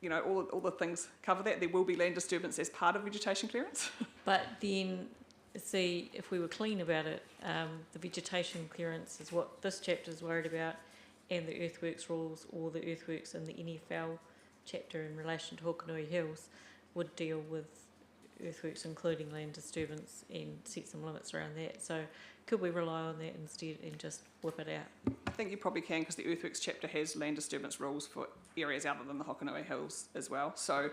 all the things cover that. There will be land disturbance as part of vegetation clearance. But then, see, if we were clean about it, the vegetation clearance is what this chapter is worried about, and the earthworks rules or the earthworks in the NFL chapter in relation to Hokanui Hills would deal with earthworks including land disturbance and set some limits around that. So could we rely on that instead and just whip it out? I think you probably can, because the earthworks chapter has land disturbance rules for areas other than the Hokanui Hills as well. So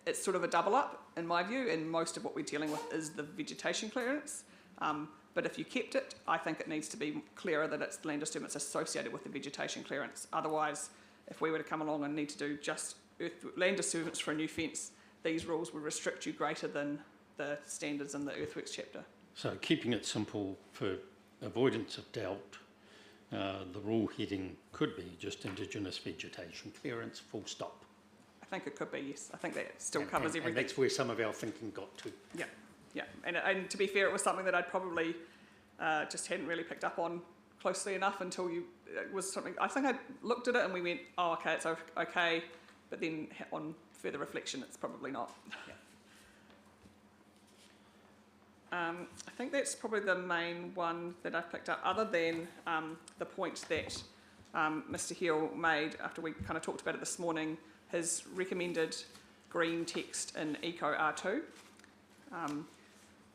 it's sort of a double up in my view, and most of what we're dealing with is the vegetation clearance. But if you kept it, I think it needs to be clearer that it's land disturbance associated with the vegetation clearance. Otherwise, if we were to come along and need to do just land disturbance for a new fence, these rules would restrict you greater than the standards in the earthworks chapter. So keeping it simple for avoidance of doubt, the rule heading could be just Indigenous vegetation clearance, full stop. I think it could be, yes. I think that still And- covers and everything. that's where some of our thinking got to. Yeah, yeah. And to be fair, it was something that I'd probably just hadn't really picked up on closely enough until it was something, I think I looked at it and we went, oh, okay, it's okay, but then on further reflection, it's probably not. Yeah. I think that's probably the main one that I've picked up, other than the point that Mr. Hill made after we kind of talked about it this morning, his recommended green text in Eco R2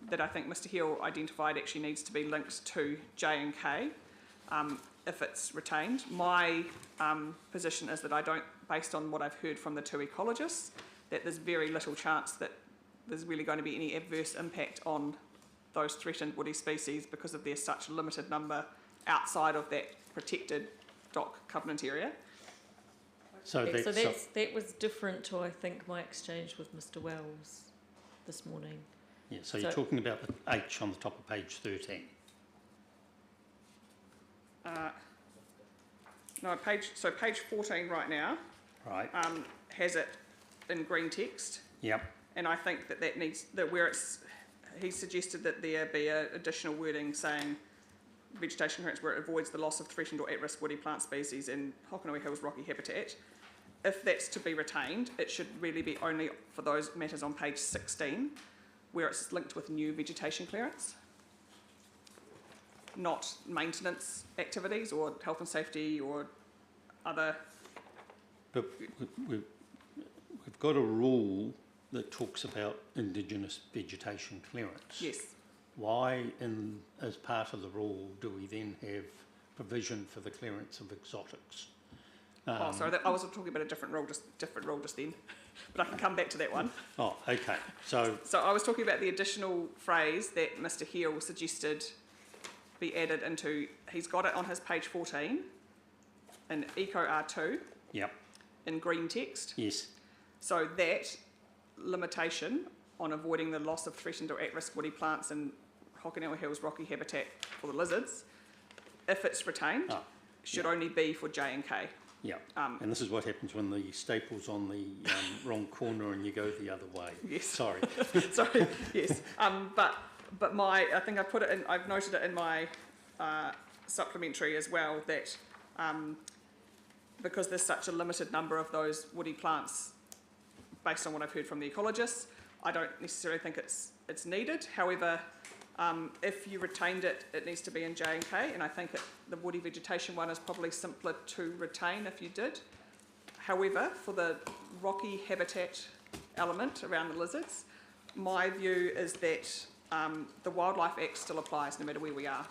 that I think Mr. Hill identified actually needs to be linked to J and K if it's retained. My position is that I don't, based on what I've heard from the two ecologists, that there's very little chance that there's really going to be any adverse impact on those threatened woody species because of there's such a limited number outside of that protected DOC covenant area. So Yeah, that's, that was different to, I think, my exchange with Mr. Wells this morning. yeah, so you're talking about the H on the top of page 13. No, page 14 right now Right. has it in green text, Yep. and I think that needs, that where it's, he suggested that there be additional wording saying vegetation clearance where it avoids the loss of threatened or at-risk woody plant species in Hokonui Hills rocky habitat. If that's to be retained, it should really be only for those matters on page 16, where it's linked with new vegetation clearance, not maintenance activities or health and safety or other. But we've got a rule that talks about Indigenous vegetation clearance. Yes. Why, as part of the rule, do we then have provision for the clearance of exotics? Sorry, I was talking about a different rule just then, but I can come back to that one. Oh, okay. So I was talking about the additional phrase that Mr. Hill suggested be added into, he's got it on his page 14 in Eco R2 yep. in green text. Yes. So that limitation on avoiding the loss of threatened or at-risk woody plants in Hokonui Hills rocky habitat for the lizards, if it's retained, should only be for J and K. Yeah. And this is what happens when the staple's on the wrong corner and you go the other way. Yes. Sorry. Sorry. Yes. But I think I put it in. I've noted it in my supplementary as well that because there's such a limited number of those woody plants, based on what I've heard from the ecologists, I don't necessarily think it's needed. However, if you retained it, it needs to be in J and K, and I think the woody vegetation one is probably simpler to retain if you did. However, for the rocky habitat element around the lizards, my view is that the Wildlife Act still applies no matter where we are.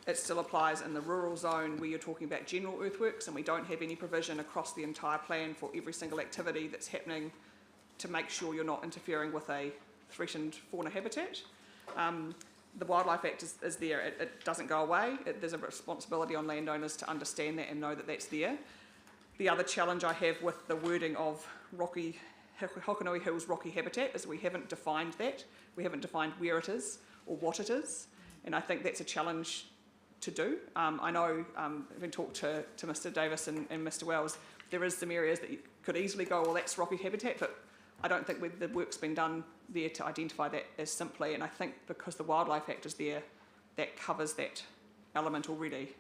It still applies in the rural zone where you're talking about general earthworks, and we don't have any provision across the entire plan for every single activity that's happening to make sure you're not interfering with a threatened fauna habitat. The Wildlife Act is there. It doesn't go away. There's a responsibility on landowners to understand that and know that that's there. The other challenge I have with the wording of Hokonui Hills rocky habitat is we haven't defined that. We haven't defined where it is or what it is, and I think that's a challenge to do. I know, having talked to Mr. Davis and Mr. Wells, there is some areas that you could easily go, well, that's rocky habitat, but I don't think the work's been done there to identify that as simply, and I think because the Wildlife Act is there, that covers that element already.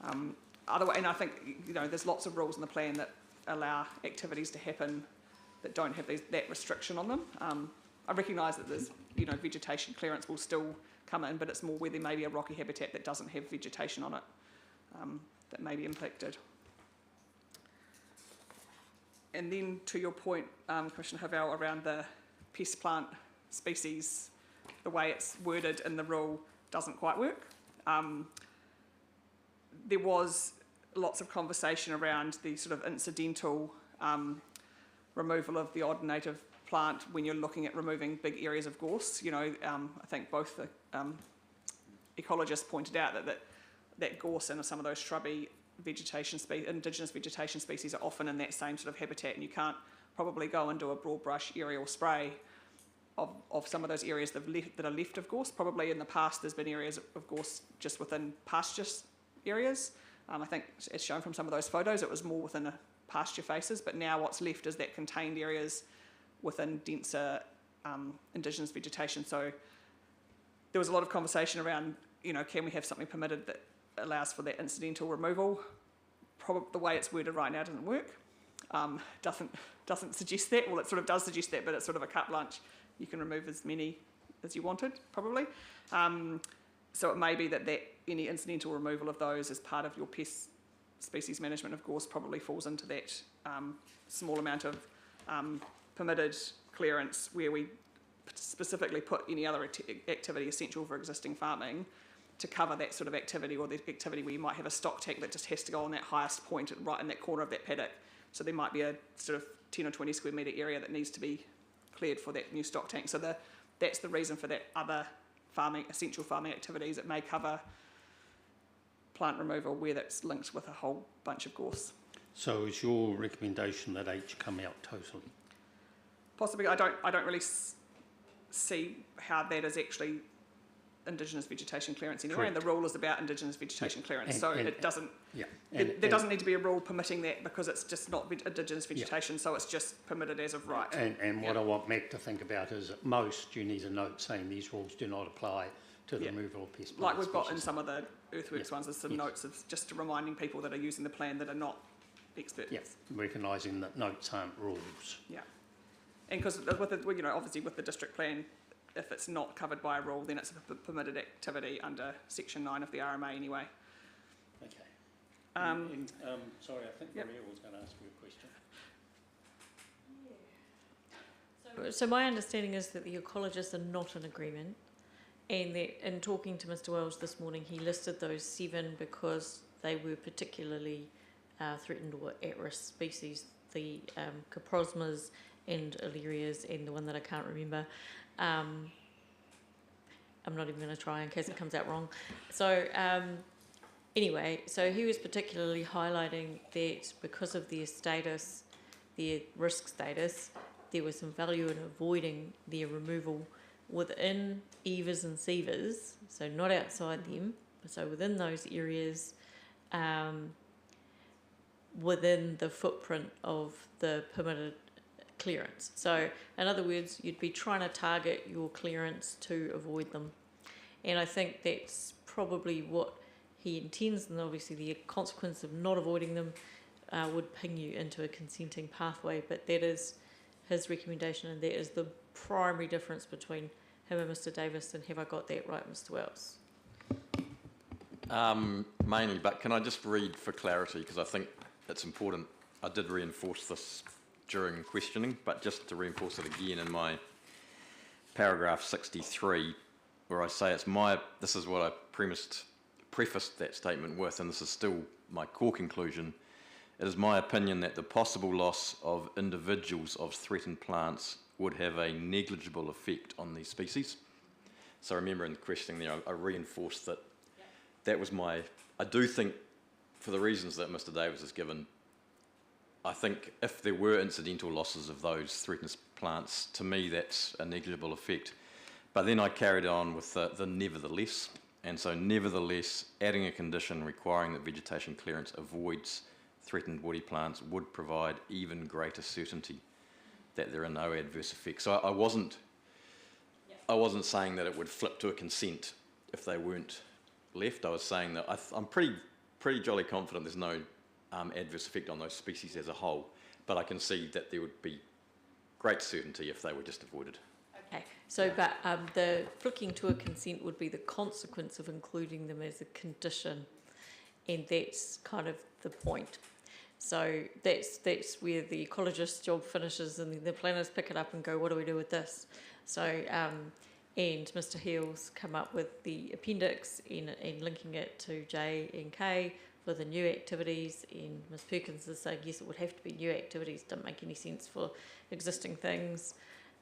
And I think there's lots of rules in the plan that allow activities to happen that don't have that restriction on them. I recognise that there's vegetation clearance will still come in, but it's more where there may be a rocky habitat that doesn't have vegetation on it that may be impacted. And then to your point, Commissioner Havel, around the pest plant species, the way it's worded in the rule doesn't quite work. There was lots of conversation around the sort of incidental removal of the odd native plant when you're looking at removing big areas of gorse. I think both the ecologists pointed out that gorse and some of those shrubby indigenous vegetation species are often in that same sort of habitat, and you can't probably go and do a broad brush aerial spray of some of those areas that are left of gorse. Probably in the past there's been areas of gorse just within pasture areas. I think as shown from some of those photos, it was more within a pasture faces, but now what's left is that contained areas within denser indigenous vegetation. So there was a lot of conversation around, you know, can we have something permitted that allows for that incidental removal? Probably the way it's worded right now doesn't work. Doesn't suggest that. Well, it sort of does suggest that, but it's sort of a carte blanche. You can remove as many as you wanted, probably. So it may be that any incidental removal of those as part of your pest species management of gorse probably falls into that small amount of permitted clearance where we specifically put any other activity essential for existing farming to cover that sort of activity, or the activity where you might have a stock tank that just has to go on that highest point right in that corner of that paddock. So there might be a sort of 10 or 20 square metre area that needs to be cleared for that new stock tank. So that's the reason for that other farming, essential farming activities. It may cover plant removal where that's linked with a whole bunch of gorse. So is your recommendation that H come out totally? Possibly. I don't really see how that is actually Indigenous vegetation clearance anyway, Correct. and the rule is about Indigenous vegetation clearance, And- so and- it doesn't. Yeah. There doesn't need to be a rule permitting that because it's just not Indigenous vegetation, so it's just permitted as of right. And what I want Mac to think about is at most you need a note saying these rules do not apply to the removal of pest Like plant we've got in species. some of the earthworks ones, there's some notes of just reminding people that are using the plan that are not experts. Yeah, recognising that notes aren't rules. Yeah. And because with the, you know, obviously with the district plan, if it's not covered by a rule, then it's a permitted activity under Section 9 of the RMA anyway. Okay. Um, Sorry, I think Yep. Maria was going to ask you a question. So my understanding is that the ecologists are not in agreement, and that in talking to Mr. Wells this morning, he listed those 7 because they were particularly threatened or at-risk species, the Coprosmas and Illyrias, and the one that I can't remember. I'm not even going to try in case it comes out wrong. So anyway, so he was particularly highlighting that because of their status, their risk status, there was some value in avoiding their removal within EVAs and SEVAs, so not outside them, so within those areas, within the footprint of the permitted clearance. So in other words, you'd be trying to target your clearance to avoid them. And I think that's probably what he intends, and obviously the consequence of not avoiding them would ping you into a consenting pathway, but that is his recommendation, and that is the primary difference between him and Mr. Davis. And have I got that right, Mr. Wells? Mainly, but can I just read for clarity, because I think it's important. I did reinforce this during questioning, but just to reinforce it again in my paragraph 63, where I say this is what I prefaced that statement with, and this is still my core conclusion. It is my opinion that the possible loss of individuals of threatened plants would have a negligible effect on these species. So remember in the questioning there, I reinforced that that was I do think, for the reasons that Mr. Davis has given, I think if there were incidental losses of those threatened plants, to me that's a negligible effect. But then I carried on with the nevertheless, and so nevertheless adding a condition requiring that vegetation clearance avoids threatened woody plants would provide even greater certainty that there are no adverse effects. So I wasn't saying that it would flip to a consent if they weren't left. I was saying that I'm pretty jolly confident there's no adverse effect on those species as a whole, but I can see that there would be great certainty if they were just avoided. Okay, so but the flicking to a consent would be the consequence of including them as a condition, and that's kind of the point. So that's where the ecologist's job finishes, and then the planners pick it up and go, what do we do with this? So and Mr. Heels come up with the appendix and linking it to J and K for the new activities, and Ms. Perkins is saying yes, it would have to be new activities. Doesn't make any sense for existing things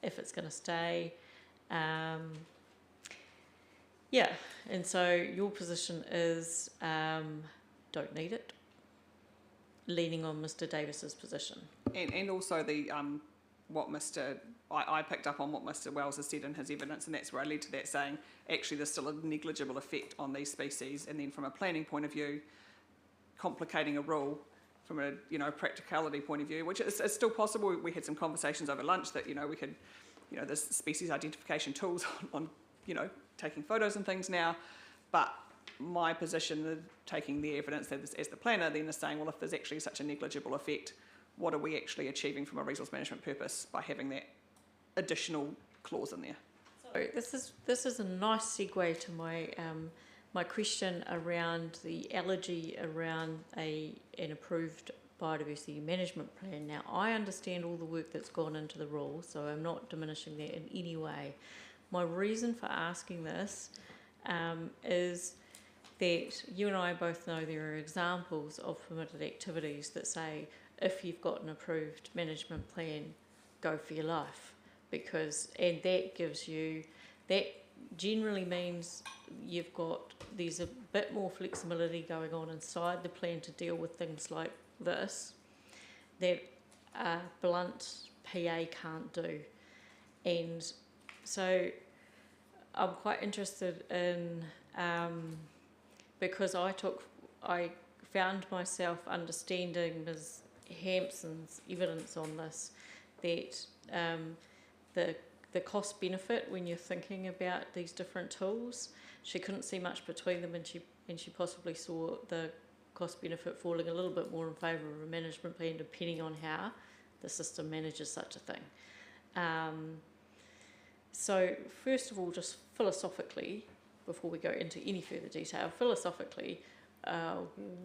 if it's going to stay. Yeah, and so your position is don't need it, leaning on Mr. Davis's position. And also the I picked up on what Mr. Wells has said in his evidence, and that's where I led to that, saying actually there's still a negligible effect on these species, and then from a planning point of view, complicating a rule from a practicality point of view, which is still possible. We had some conversations over lunch that we could, there's species identification tools on taking photos and things now, but my position, taking the evidence as the planner, then is saying, well, if there's actually such a negligible effect, what are we actually achieving from a resource management purpose by having that additional clause in there? So this is a nice segue to my question around the allergy around an approved biodiversity management plan. Now, I understand all the work that's gone into the rule, so I'm not diminishing that in any way. My reason for asking this is that you and I both know there are examples of permitted activities that say, if you've got an approved management plan, go for your life, and that generally means there's a bit more flexibility going on inside the plan to deal with things like this that a blunt PA can't do. And so I'm quite interested in, because I found myself understanding Ms. Hampson's evidence on this, that the cost benefit when you're thinking about these different tools, she couldn't see much between them, and she possibly saw the cost benefit falling a little bit more in favour of a management plan depending on how the system manages such a thing. So first of all, just philosophically, before we go into any further detail, philosophically,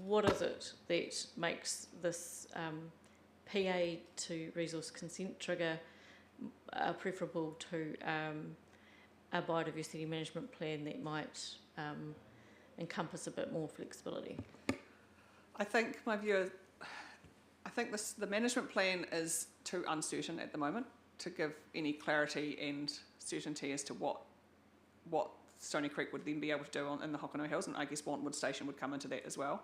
what is it that makes this PA to resource consent trigger preferable to a biodiversity management plan that might encompass a bit more flexibility? I think my view is, the management plan is too uncertain at the moment to give any clarity and certainty as to what Stony Creek would then be able to do in the Hokonui Hills, and I guess Wantwood Station would come into that as well.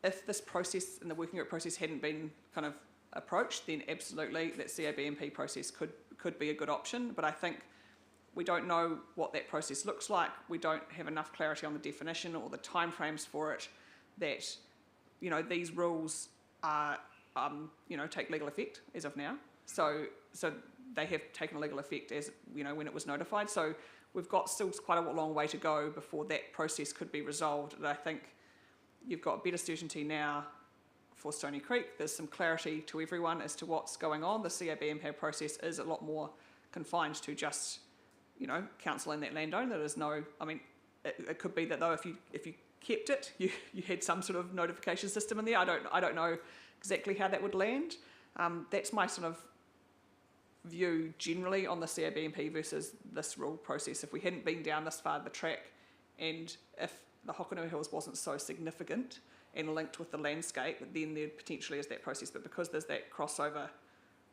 If this process and the working group process hadn't been kind of approached, then absolutely that CABNP process could be a good option, but I think we don't know what that process looks like. We don't have enough clarity on the definition or the timeframes for it, that these rules are take legal effect as of now. So they have taken legal effect as when it was notified. So we've got still quite a long way to go before that process could be resolved. And I think you've got better certainty now for Stony Creek. There's some clarity to everyone as to what's going on. The CABNP process is a lot more confined to just council and that landowner. There's no, it could be that though if you kept it, you had some sort of notification system in there. I don't know exactly how that would land. That's my sort of view generally on the CABNP versus this rule process. If we hadn't been down this far the track, and if the Hokonui Hills wasn't so significant and linked with the landscape, then there potentially is that process. But because there's that crossover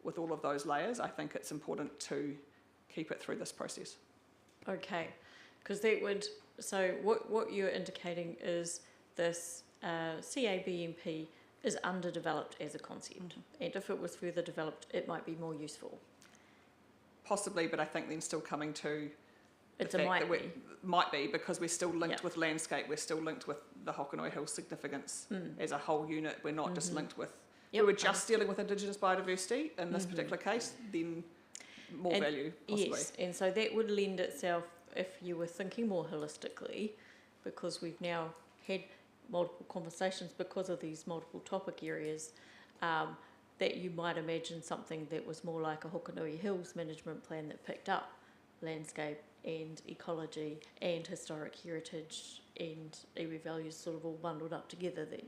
with all of those layers, I think it's important to keep it through this process. Okay, because what you're indicating is this CABNP is underdeveloped as a concept, and if it was further developed, it might be more useful. Possibly, but I think then still coming to it's a might be because we're still linked with landscape, we're still linked with the Hokonui Hills significance as a whole unit. We're not just linked with, we were just dealing with Indigenous biodiversity in this particular case, then more value possibly. Yes, and so that would lend itself, if you were thinking more holistically, because we've now had multiple conversations because of these multiple topic areas, that you might imagine something that was more like a Hokonui Hills management plan that picked up landscape and ecology and historic heritage and iwi values sort of all bundled up together, that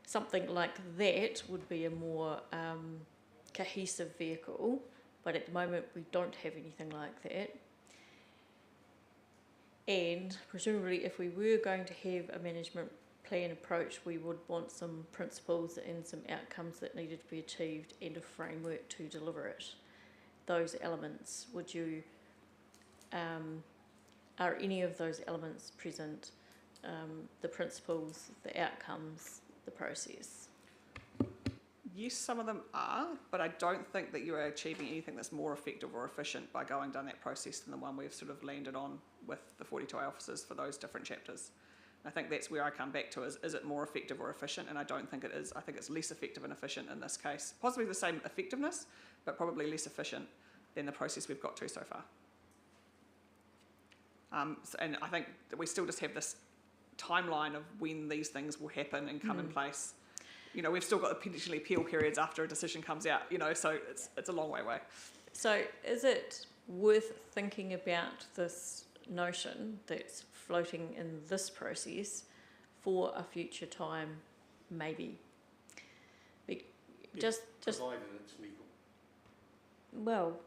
something like that would be a more cohesive vehicle, but at the moment we don't have anything like that. And presumably if we were going to have a management plan approach, we would want some principles and some outcomes that needed to be achieved and a framework to deliver it. Those elements, are any of those elements present? The principles, the outcomes, the process? Yes, some of them are, but I don't think that you are achieving anything that's more effective or efficient by going down that process than the one we've sort of landed on with the 42A officers for those different chapters. I think that's where I come back to is it more effective or efficient? And I don't think it is. I think it's less effective and efficient in this case. Possibly the same effectiveness, but probably less efficient than the process we've got to so far. And I think that we still just have this timeline of when these things will happen and come in place. You know, we've still got the potentially appeal periods after a decision comes out, you know, so it's a long way away. So is it worth thinking about this notion that's floating in this process for a future time, maybe? Just provided it's legal. Well,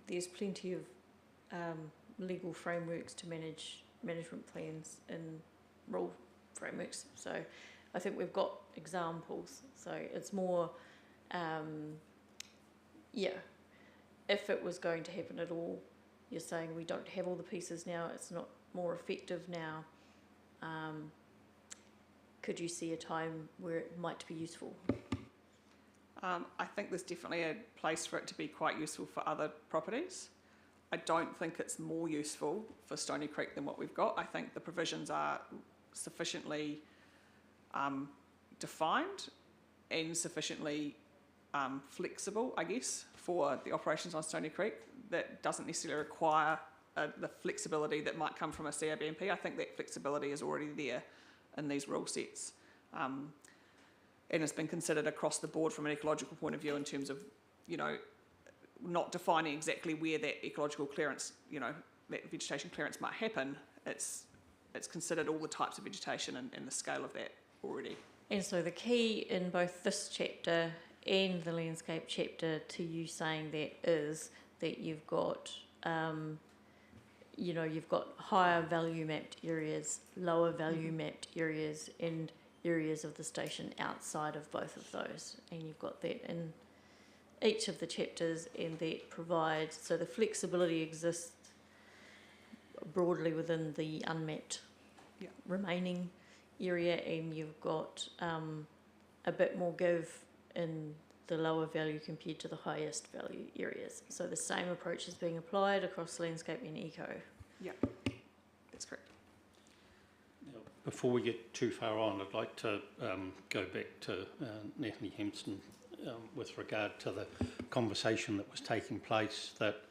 there's plenty of legal frameworks to manage management plans in rule frameworks. So I think we've got examples. So it's more, if it was going to happen at all, you're saying we don't have all the pieces now, it's not more effective now. Could you see a time where it might be useful? I think there's definitely a place for it to be quite useful for other properties. I don't think it's more useful for Stony Creek than what we've got. I think the provisions are sufficiently defined and sufficiently flexible, I guess, for the operations on Stony Creek that doesn't necessarily require the flexibility that might come from a CRBNP. I think that flexibility is already there in these rule sets. And it's been considered across the board from an ecological point of view in terms of, you know, not defining exactly where that ecological clearance, you know, that vegetation clearance might happen. It's considered all the types of vegetation and the scale of that already. And so the key in both this chapter and the landscape chapter to you saying that is that you've got, you've got higher value mapped areas, lower value mapped areas, and areas of the station outside of both of those. And you've got that in each of the chapters, and that provides, so the flexibility exists broadly within the unmapped remaining area, and you've got a bit more give in the lower value compared to the highest value areas. So the same approach is being applied across landscape and eco. Yeah, that's correct. Now, before we get too far on, I'd like to go back to Natalie Hempston with regard to the conversation that was taking place that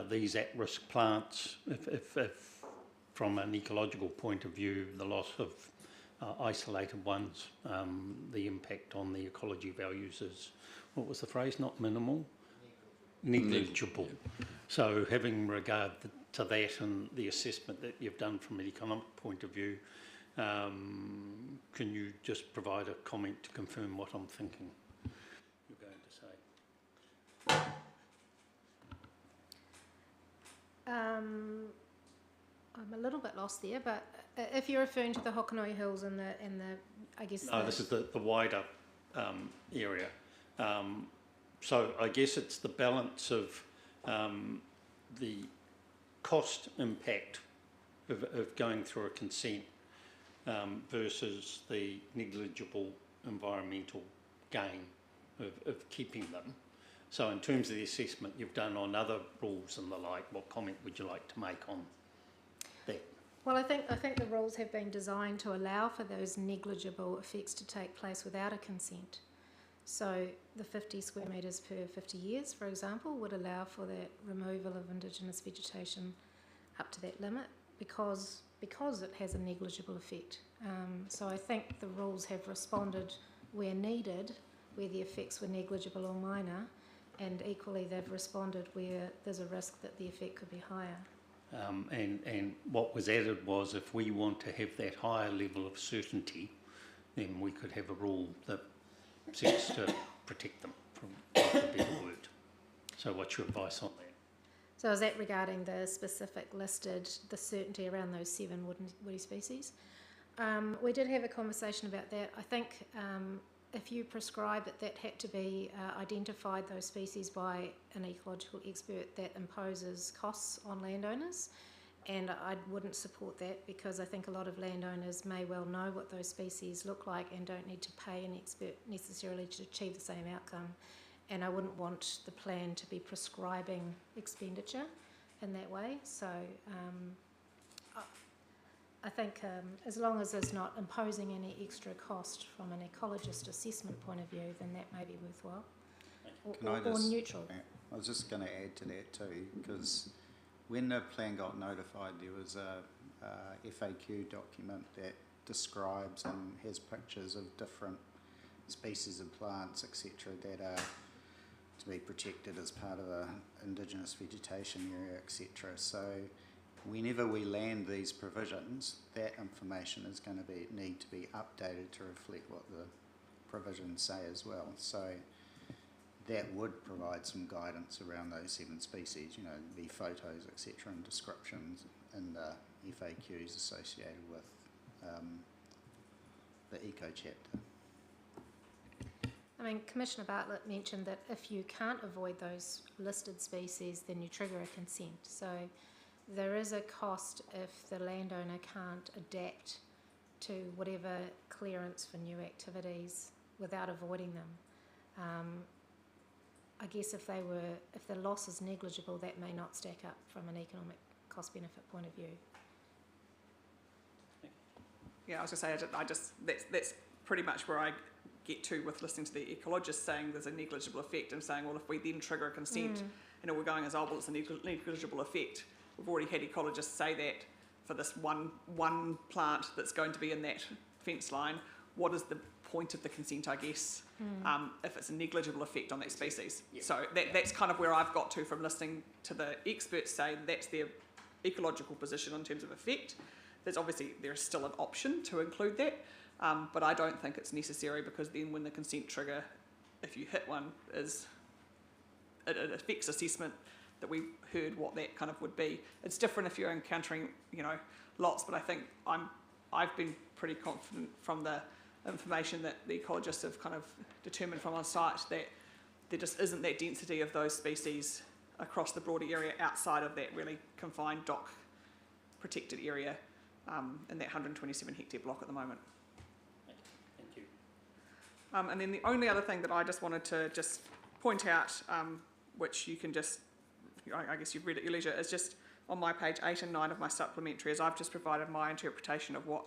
these at-risk plants, if from an ecological point of view, the loss of isolated ones, the impact on the ecology values is, what was the phrase, not minimal? Negligible. So having regard to that and the assessment that you've done from an economic point of view, can you just provide a comment to confirm what I'm thinking you're going to say? I'm a little bit lost there, but if you're referring to the Hokonui Hills and the I guess. No, this is the wider area. So I guess it's the balance of the cost impact of going through a consent versus the negligible environmental gain of keeping them. So in terms of the assessment you've done on other rules and the like, what comment would you like to make on that? Well, I think the rules have been designed to allow for those negligible effects to take place without a consent. So the 50 square metres per 50 years, for example, would allow for that removal of Indigenous vegetation up to that limit because it has a negligible effect. So I think the rules have responded where needed, where the effects were negligible or minor, and equally they've responded where there's a risk that the effect could be higher. And what was added was if we want to have that higher level of certainty, then we could have a rule that seeks to protect them, from lack of a better word. So what's your advice on that? So is that regarding the specific listed, the certainty around those 7 woody species? We did have a conversation about that. I think if you prescribe that had to be identified, those species, by an ecological expert, that imposes costs on landowners. And I wouldn't support that because I think a lot of landowners may well know what those species look like and don't need to pay an expert necessarily to achieve the same outcome. And I wouldn't want the plan to be prescribing expenditure in that way. So I think as long as it's not imposing any extra cost from an ecologist assessment point of view, then that may be worthwhile or neutral. I was just going to add to that too, because when the plan got notified, there was a FAQ document that describes and has pictures of different species of plants, etc., that are to be protected as part of a indigenous vegetation area, etc. So whenever we land these provisions, that information is going to need to be updated to reflect what the provisions say as well. So that would provide some guidance around those 7 species, you know, the photos, etc., and descriptions in the FAQs associated with the eco chapter. I mean, Commissioner Bartlett mentioned that if you can't avoid those listed species, then you trigger a consent. So there is a cost if the landowner can't adapt to whatever clearance for new activities without avoiding them. I guess if the loss is negligible, that may not stack up from an economic cost-benefit point of view. Yeah, I was going to say, that's pretty much where I get to with listening to the ecologist saying there's a negligible effect and saying, well, if we then trigger a consent and all we're going is, oh, well, it's a negligible effect. We've already had ecologists say that for this one plant that's going to be in that fence line. What is the point of the consent, I guess, if it's a negligible effect on that species? Yep. So that's kind of where I've got to from listening to the experts say that's their ecological position in terms of effect. There's still an option to include that, but I don't think it's necessary, because then when the consent trigger, if you hit one, is it affects assessment that we heard what that kind of would be. It's different if you're encountering, you know, lots, but I think I've been pretty confident from the information that the ecologists have kind of determined from on site that there just isn't that density of those species across the broader area outside of that really confined DOC protected area in that 127 hectare block at the moment. Thank you. And then the only other thing that I just wanted to just point out, which you can just, I guess you've read at your leisure, is just on my page 8 and 9 of my supplementary, is I've just provided my interpretation of what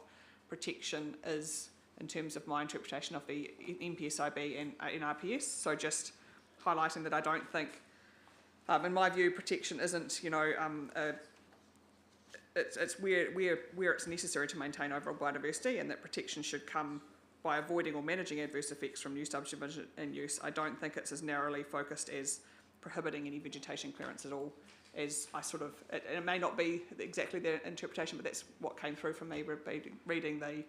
protection is in terms of my interpretation of the NPSIB and NRPS. So just highlighting that I don't think, in my view, protection isn't, you know, it's where it's necessary to maintain overall biodiversity, and that protection should come by avoiding or managing adverse effects from new subdivision and use. I don't think it's as narrowly focused as prohibiting any vegetation clearance at all, as I sort of, it may not be exactly their interpretation, but that's what came through from me reading the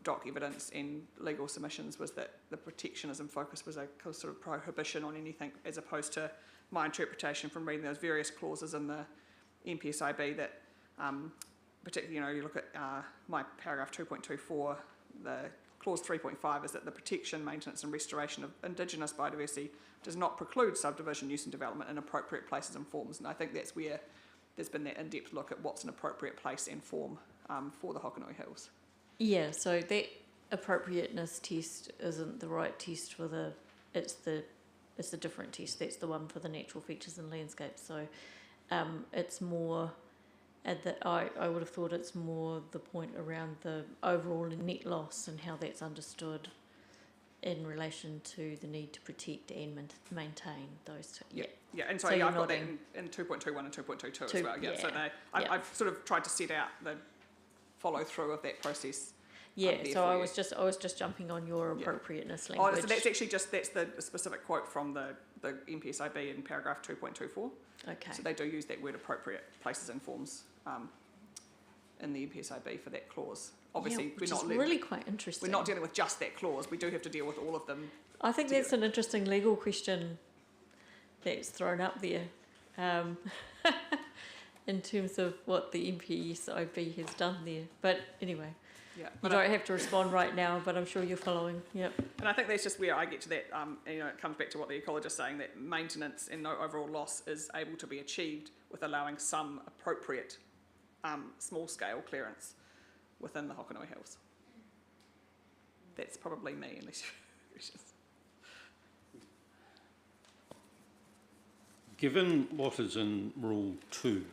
DOC evidence and legal submissions, was that the protectionism focus was a sort of prohibition on anything, as opposed to my interpretation from reading those various clauses in the NPSIB that, particularly, you know, you look at my paragraph 2.24, the clause 3.5 is that the protection, maintenance and restoration of indigenous biodiversity does not preclude subdivision, use and development in appropriate places and forms. And I think that's where there's been that in-depth look at what's an appropriate place and form for the Hokonui Hills. Yeah, so that appropriateness test isn't the right test for it's a different test. That's the one for the natural features and landscapes. So it's more, I would have thought it's more the point around the overall net loss and how that's understood in relation to the need to protect and maintain those two. Yeah, and so I've got that in 2.21 and 2.22 as well. Yeah, so I've sort of tried to set out the follow through of that process. Yeah, so I was just jumping on your appropriateness language. Oh, so that's actually that's the specific quote from the NPSIB in paragraph 2.24. Okay. So they do use that word appropriate places and forms in the NPSIB for that clause. Obviously, we're not really quite interesting. We're not dealing with just that clause. We do have to deal with all of them. I think that's an interesting legal question that's thrown up there. In terms of what the NPSIB has done there. But anyway, you don't have to respond right now, but I'm sure you're following. Yep. And I think that's just where I get to that, you know, it comes back to what the ecologist is saying, that maintenance and no overall loss is able to be achieved with allowing some appropriate small-scale clearance within the Hokonui Hills. That's probably me, unless you have questions. Given what is in Rule 2,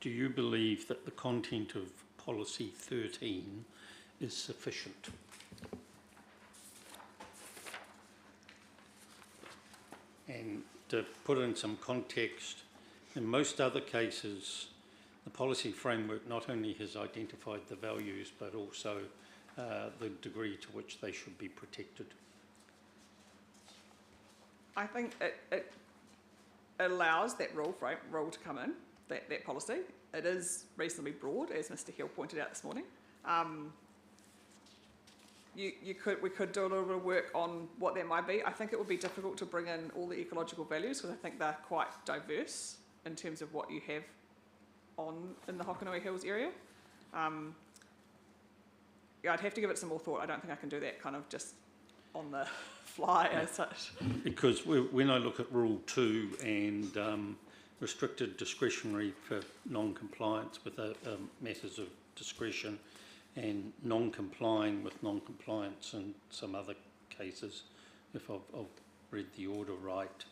do you believe that the content of Policy 13 is sufficient? And to put it in some context, in most other cases, the policy framework not only has identified the values, but also the degree to which they should be protected. I think it allows that rule to come in, that policy. It is reasonably broad, as Mr. Hill pointed out this morning. We could do a little bit of work on what that might be. I think it would be difficult to bring in all the ecological values because I think they're quite diverse in terms of what you have in the Hokonui Hills area. Yeah, I'd have to give it some more thought. I don't think I can do that kind of just on the fly as such. Because when I look at Rule 2 and restricted discretionary for non-compliance with matters of discretion and non-complying with non-compliance in some other cases, if I've read the order right,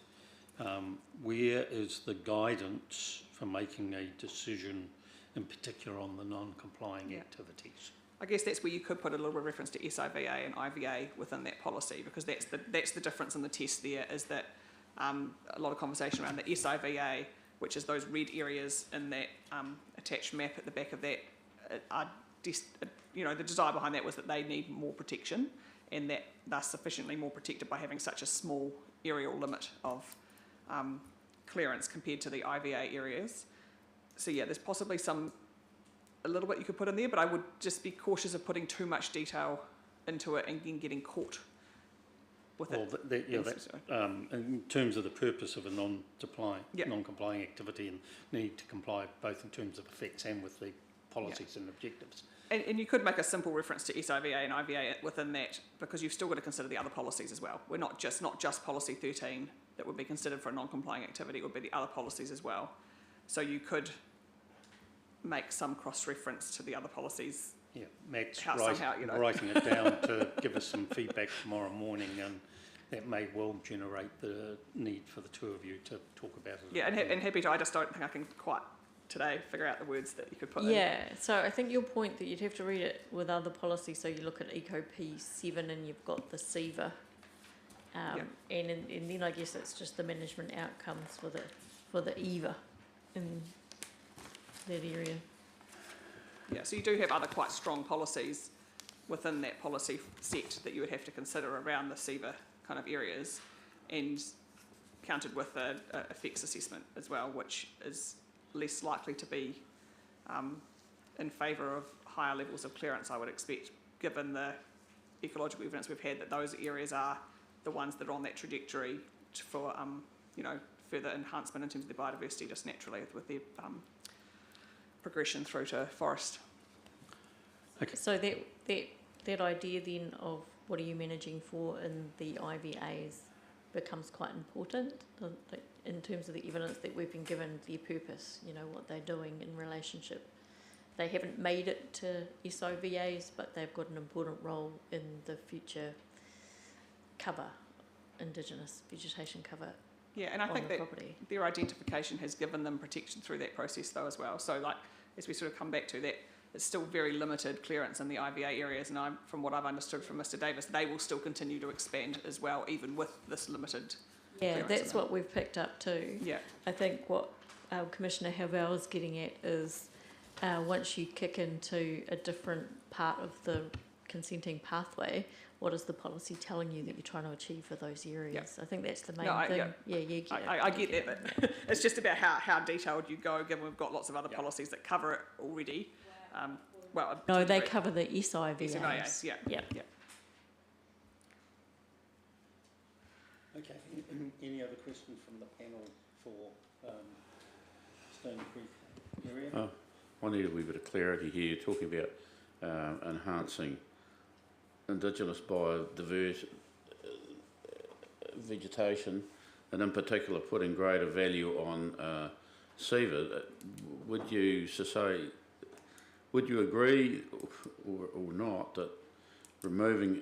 where is the guidance for making a decision in particular on the non-complying activities? I guess that's where you could put a little bit of reference to SIVA and IVA within that policy, because that's the difference in the test there, is that a lot of conversation around the SIVA, which is those red areas in that attached map at the back of that, the desire behind that was that they need more protection and that they're sufficiently more protected by having such a small aerial limit of clearance compared to the IVA areas. So yeah, there's possibly a little bit you could put in there, but I would just be cautious of putting too much detail into it and then getting caught with it. In terms of the purpose of a non-complying activity and need to comply both in terms of effects and with the policies and objectives. And you could make a simple reference to SIVA and IVA within that, because you've still got to consider the other policies as well. We're not just Policy 13 that would be considered for a non-complying activity, it would be the other policies as well. So you could make some cross-reference to the other policies. Yeah, Matt's writing it down to give us some feedback tomorrow morning, and that may well generate the need for the two of you to talk about it. Yeah, and happy to. I just don't think I can quite today figure out the words that you could put in. Yeah, so I think your point that you'd have to read it with other policies, so you look at Eco P7 and you've got the SIVA, and then I guess it's just the management outcomes for the EVA in that area. Yeah, so you do have other quite strong policies within that policy set that you would have to consider around the SIVA kind of areas, and countered with a effects assessment as well, which is less likely to be in favour of higher levels of clearance, I would expect, given the ecological evidence we've had that those areas are the ones that are on that trajectory for further enhancement in terms of the biodiversity just naturally with their progression through to forest. Okay. So that idea then of what are you managing for in the IVAs becomes quite important in terms of the evidence that we've been given, their purpose, what they're doing in relationship. They haven't made it to SIVAs, but they've got an important role in the future cover, Indigenous vegetation cover. Yeah, and I think that property. Their identification has given them protection through that process though as well. So as we sort of come back to that, it's still very limited clearance in the IVA areas, and from what I've understood from Mr. Davis, they will still continue to expand as well, even with this limited clearance. Yeah, that's what we've picked up too. Yeah. I think what Commissioner Havell is getting at is once you kick into a different part of the consenting pathway, what is the policy telling you that you're trying to achieve for those areas? Yeah. I think that's the main thing. You get it. I get that, but it's just about how detailed you go, given we've got lots of other policies that cover it already. No, they cover the SIVAs. Yeah. Okay, any other questions from the panel for Stony Creek area? I need a wee bit of clarity here. You're talking about enhancing Indigenous biodiverse vegetation, and in particular putting greater value on SIVA. Would you say would you agree or not that removing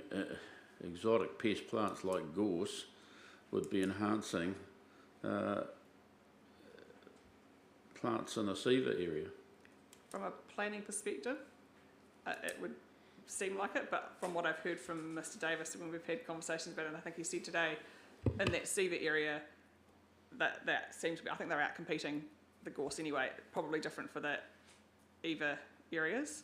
exotic pest plants like gorse would be enhancing plants in a SEVA area? From a planning perspective, it would seem like it, but from what I've heard from Mr Davis when we've had conversations about it, and I think he said today, in that SEVA area, that seems to be, I think they're out competing the gorse anyway, probably different for the EVA areas,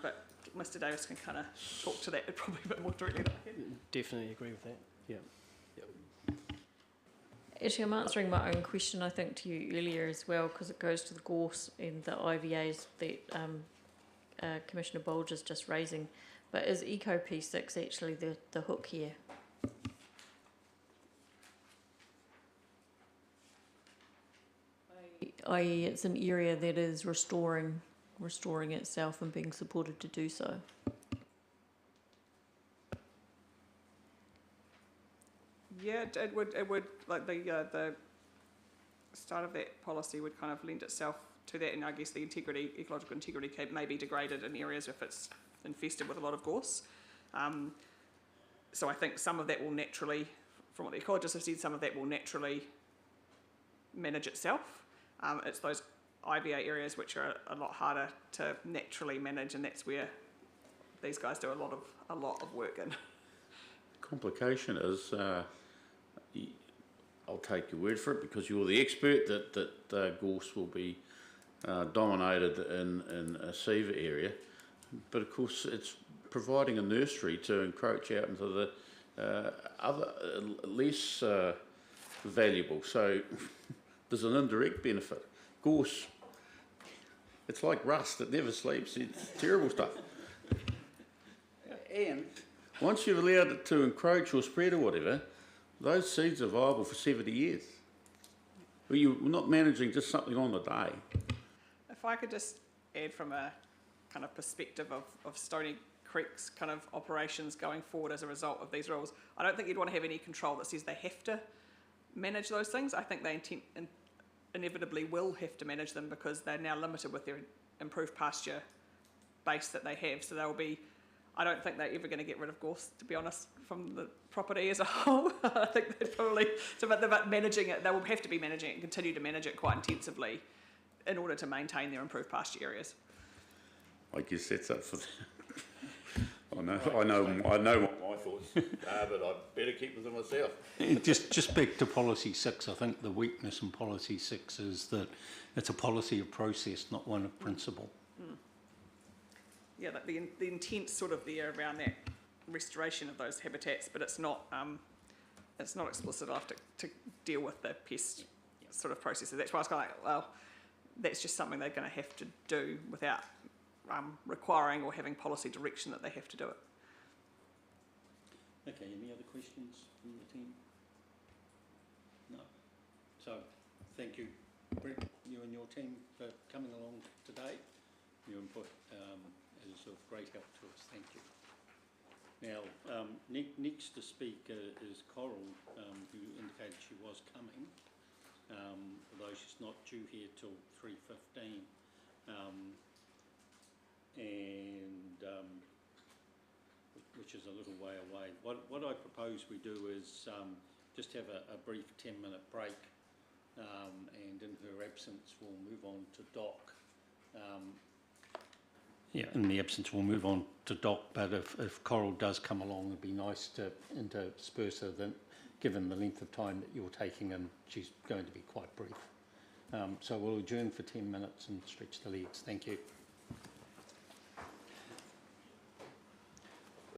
but Mr Davis can kind of talk to that probably a bit more directly than I can. Definitely agree with that. Yeah. Actually, I'm answering my own question, I think, to you earlier as well, because it goes to the gorse and the IVAs that Commissioner Bulge is just raising. But is Eco P6 actually the hook here? I.e., it's an area that is restoring itself and being supported to do so. Yeah, it would like the start of that policy would kind of lend itself to that, and I guess the ecological integrity may be degraded in areas if it's infested with a lot of gorse. So I think some of that will naturally, from what the ecologists have said, some of that will naturally manage itself. It's those IVA areas which are a lot harder to naturally manage, and that's where these guys do a lot of work in. Complication is, I'll take your word for it because you're the expert, that gorse will be dominated in a SEVA area, but of course it's providing a nursery to encroach out into the other less valuable. So there's an indirect benefit. Gorse, it's like rust, it never sleeps, it's terrible stuff. And once you've allowed it to encroach or spread or whatever, those seeds are viable for 70 years. Well, you're not managing just something on the day. If I could just add from a kind of perspective of Stony Creek's kind of operations going forward as a result of these rules, I don't think you'd want to have any control that says they have to manage those things. I think they inevitably will have to manage them because they're now limited with their improved pasture base that they have. So they'll be, I don't think they're ever going to get rid of gorse, to be honest, from the property as a whole. I think they're probably, but managing it, they will have to be managing it and continue to manage it quite intensively in order to maintain their improved pasture areas. I guess that's up for them. I know what my thoughts are, but I'd better keep them to myself. Just back to policy 6, I think the weakness in policy 6 is that it's a policy of process, not one of principle. Yeah, like the intent sort of there around that restoration of those habitats, but it's not explicit enough to deal with the pest sort of processes. That's why I was kind of like, well, that's just something they're going to have to do without requiring or having policy direction that they have to do it. Okay, any other questions from the team? No. So, thank you, Brett, you and your team for coming along today. Your input is of great help to us. Thank you. Now, next to speak is Coral, who indicated she was coming, although she's not due here till 3:15. Which is a little way away. What I propose we do is just have a brief 10-minute break, and in her absence we'll move on to Doc. In the absence we'll move on to Doc, but if Coral does come along, it'd be nice to intersperse her, given the length of time that you're taking, and she's going to be quite brief. So we'll adjourn for 10 minutes and stretch the legs. Thank you.